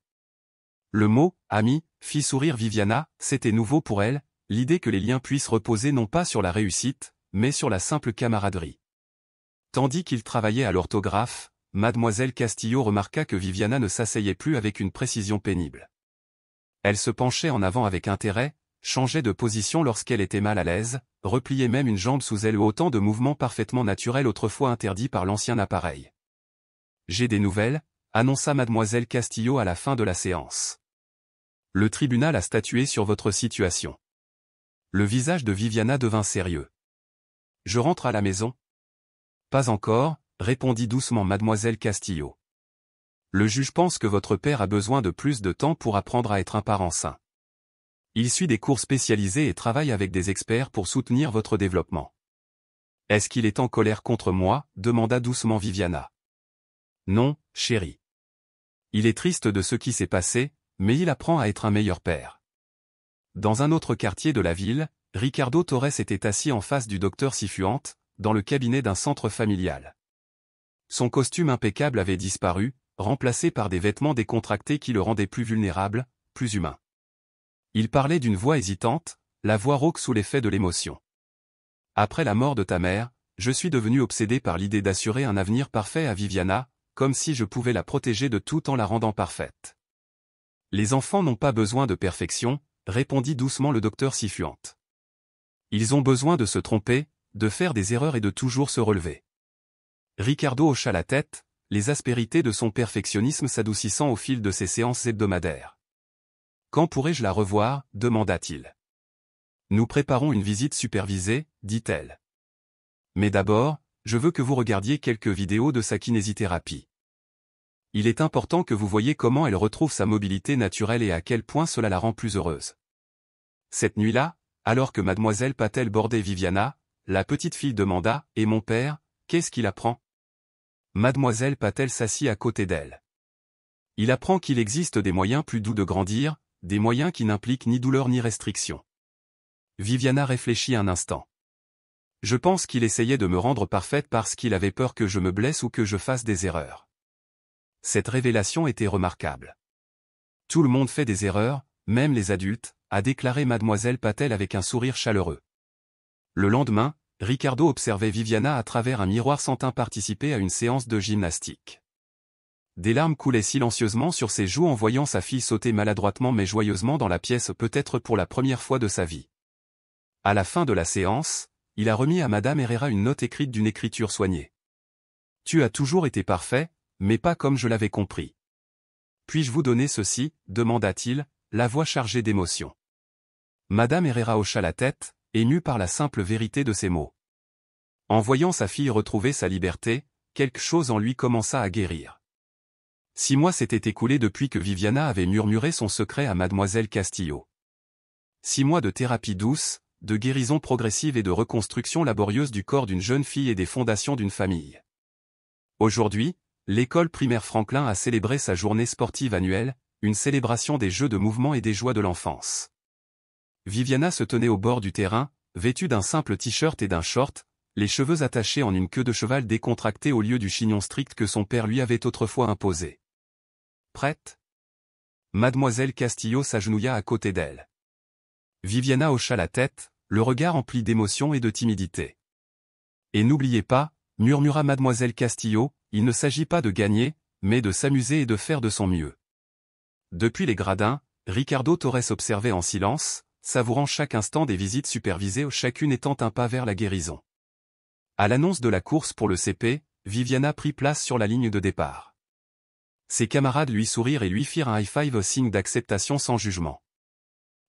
Le mot « ami » fit sourire Viviana, c'était nouveau pour elle, l'idée que les liens puissent reposer non pas sur la réussite, mais sur la simple camaraderie. Tandis qu'il travaillait à l'orthographe, Mademoiselle Castillo remarqua que Viviana ne s'asseyait plus avec une précision pénible. Elle se penchait en avant avec intérêt, changeait de position lorsqu'elle était mal à l'aise, repliait même une jambe sous elle, autant de mouvements parfaitement naturels autrefois interdits par l'ancien appareil. J'ai des nouvelles, annonça mademoiselle Castillo à la fin de la séance. Le tribunal a statué sur votre situation. Le visage de Viviana devint sérieux. Je rentre à la maison? Pas encore, répondit doucement mademoiselle Castillo. Le juge pense que votre père a besoin de plus de temps pour apprendre à être un parent sain. Il suit des cours spécialisés et travaille avec des experts pour soutenir votre développement. Est-ce qu'il est en colère contre moi? Demanda doucement Viviana. Non, chérie. Il est triste de ce qui s'est passé, mais il apprend à être un meilleur père. Dans un autre quartier de la ville, Ricardo Torres était assis en face du docteur Cifuentes, dans le cabinet d'un centre familial. Son costume impeccable avait disparu, remplacé par des vêtements décontractés qui le rendaient plus vulnérable, plus humain. Il parlait d'une voix hésitante, la voix rauque sous l'effet de l'émotion. Après la mort de ta mère, je suis devenu obsédé par l'idée d'assurer un avenir parfait à Viviana, comme si je pouvais la protéger de tout en la rendant parfaite. Les enfants n'ont pas besoin de perfection, répondit doucement le docteur Cifuentes. Ils ont besoin de se tromper, de faire des erreurs et de toujours se relever. Ricardo hocha la tête, les aspérités de son perfectionnisme s'adoucissant au fil de ses séances hebdomadaires. Quand pourrais-je la revoir? Demanda-t-il. Nous préparons une visite supervisée, dit-elle. Mais d'abord, je veux que vous regardiez quelques vidéos de sa kinésithérapie. Il est important que vous voyiez comment elle retrouve sa mobilité naturelle et à quel point cela la rend plus heureuse. Cette nuit-là, alors que mademoiselle Patel bordait Viviana, la petite fille demanda « Et mon père, qu'est-ce qu'il apprend ?» Mademoiselle Patel s'assit à côté d'elle. Il apprend qu'il existe des moyens plus doux de grandir, des moyens qui n'impliquent ni douleur ni restriction. Viviana réfléchit un instant. Je pense qu'il essayait de me rendre parfaite parce qu'il avait peur que je me blesse ou que je fasse des erreurs. Cette révélation était remarquable. Tout le monde fait des erreurs, même les adultes, a déclaré mademoiselle Patel avec un sourire chaleureux. Le lendemain, Ricardo observait Viviana à travers un miroir sentant participer à une séance de gymnastique. Des larmes coulaient silencieusement sur ses joues en voyant sa fille sauter maladroitement mais joyeusement dans la pièce peut-être pour la première fois de sa vie. À la fin de la séance, il a remis à madame Herrera une note écrite d'une écriture soignée. « Tu as toujours été parfait, mais pas comme je l'avais compris. Puis-je vous donner ceci ?» demanda-t-il, la voix chargée d'émotion. Madame Herrera hocha la tête, émue par la simple vérité de ces mots. En voyant sa fille retrouver sa liberté, quelque chose en lui commença à guérir. 6 mois s'étaient écoulés depuis que Viviana avait murmuré son secret à mademoiselle Castillo. 6 mois de thérapie douce, de guérison progressive et de reconstruction laborieuse du corps d'une jeune fille et des fondations d'une famille. Aujourd'hui, l'école primaire Franklin a célébré sa journée sportive annuelle, une célébration des jeux de mouvement et des joies de l'enfance. Viviana se tenait au bord du terrain, vêtue d'un simple t-shirt et d'un short, les cheveux attachés en une queue de cheval décontractée au lieu du chignon strict que son père lui avait autrefois imposé. Prête? Mademoiselle Castillo s'agenouilla à côté d'elle. Viviana hocha la tête, le regard empli d'émotion et de timidité. Et n'oubliez pas, murmura mademoiselle Castillo, il ne s'agit pas de gagner, mais de s'amuser et de faire de son mieux. Depuis les gradins, Ricardo Torres observait en silence, savourant chaque instant des visites supervisées, chacune étant un pas vers la guérison. À l'annonce de la course pour le CP, Viviana prit place sur la ligne de départ. Ses camarades lui sourirent et lui firent un high-five au signe d'acceptation sans jugement.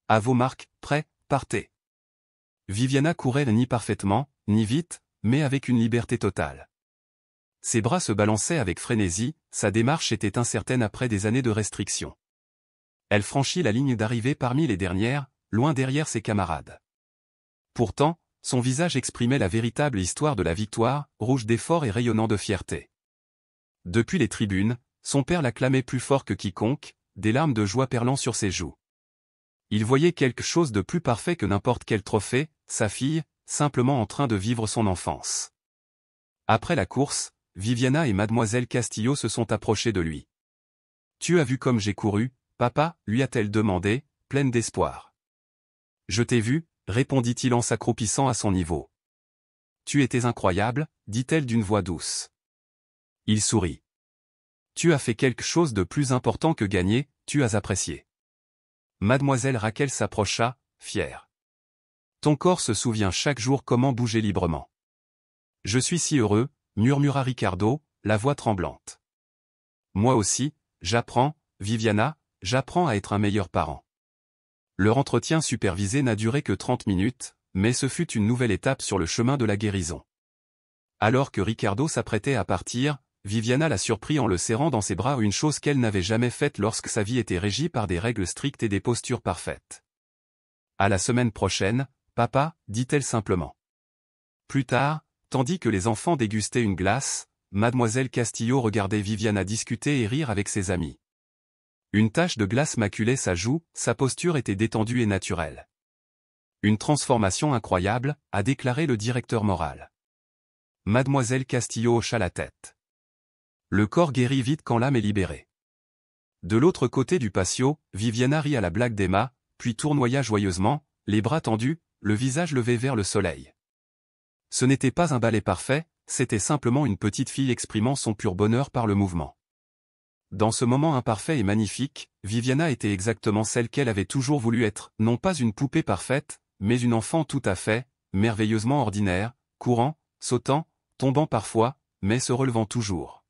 À vos marques, prêts, partez. Viviana courait ni parfaitement, ni vite, mais avec une liberté totale. Ses bras se balançaient avec frénésie, sa démarche était incertaine après des années de restriction. Elle franchit la ligne d'arrivée parmi les dernières, loin derrière ses camarades. Pourtant, son visage exprimait la véritable histoire de la victoire, rouge d'effort et rayonnant de fierté. Depuis les tribunes, son père l'acclamait plus fort que quiconque, des larmes de joie perlant sur ses joues. Il voyait quelque chose de plus parfait que n'importe quel trophée, sa fille, simplement en train de vivre son enfance. Après la course, Viviana et mademoiselle Castillo se sont approchées de lui. « Tu as vu comme j'ai couru, papa ?» lui a-t-elle demandé, pleine d'espoir. « Je t'ai vu », répondit-il en s'accroupissant à son niveau. « Tu étais incroyable », dit-elle d'une voix douce. Il sourit. « Tu as fait quelque chose de plus important que gagner, tu as apprécié. » Mademoiselle Raquel s'approcha, fier. Ton corps se souvient chaque jour comment bouger librement. Je suis si heureux, murmura Ricardo, la voix tremblante. Moi aussi, j'apprends, Viviana, j'apprends à être un meilleur parent. Leur entretien supervisé n'a duré que 30 minutes, mais ce fut une nouvelle étape sur le chemin de la guérison. Alors que Ricardo s'apprêtait à partir, Viviana l'a surpris en le serrant dans ses bras, une chose qu'elle n'avait jamais faite lorsque sa vie était régie par des règles strictes et des postures parfaites. À la semaine prochaine, papa, dit-elle simplement. Plus tard, tandis que les enfants dégustaient une glace, Mademoiselle Castillo regardait Viviana discuter et rire avec ses amis. Une tache de glace maculait sa joue, sa posture était détendue et naturelle. Une transformation incroyable, a déclaré le directeur moral. Mademoiselle Castillo hocha la tête. Le corps guérit vite quand l'âme est libérée. De l'autre côté du patio, Viviana rit à la blague d'Emma, puis tournoya joyeusement, les bras tendus, le visage levé vers le soleil. Ce n'était pas un ballet parfait, c'était simplement une petite fille exprimant son pur bonheur par le mouvement. Dans ce moment imparfait et magnifique, Viviana était exactement celle qu'elle avait toujours voulu être, non pas une poupée parfaite, mais une enfant tout à fait, merveilleusement ordinaire, courant, sautant, tombant parfois, mais se relevant toujours.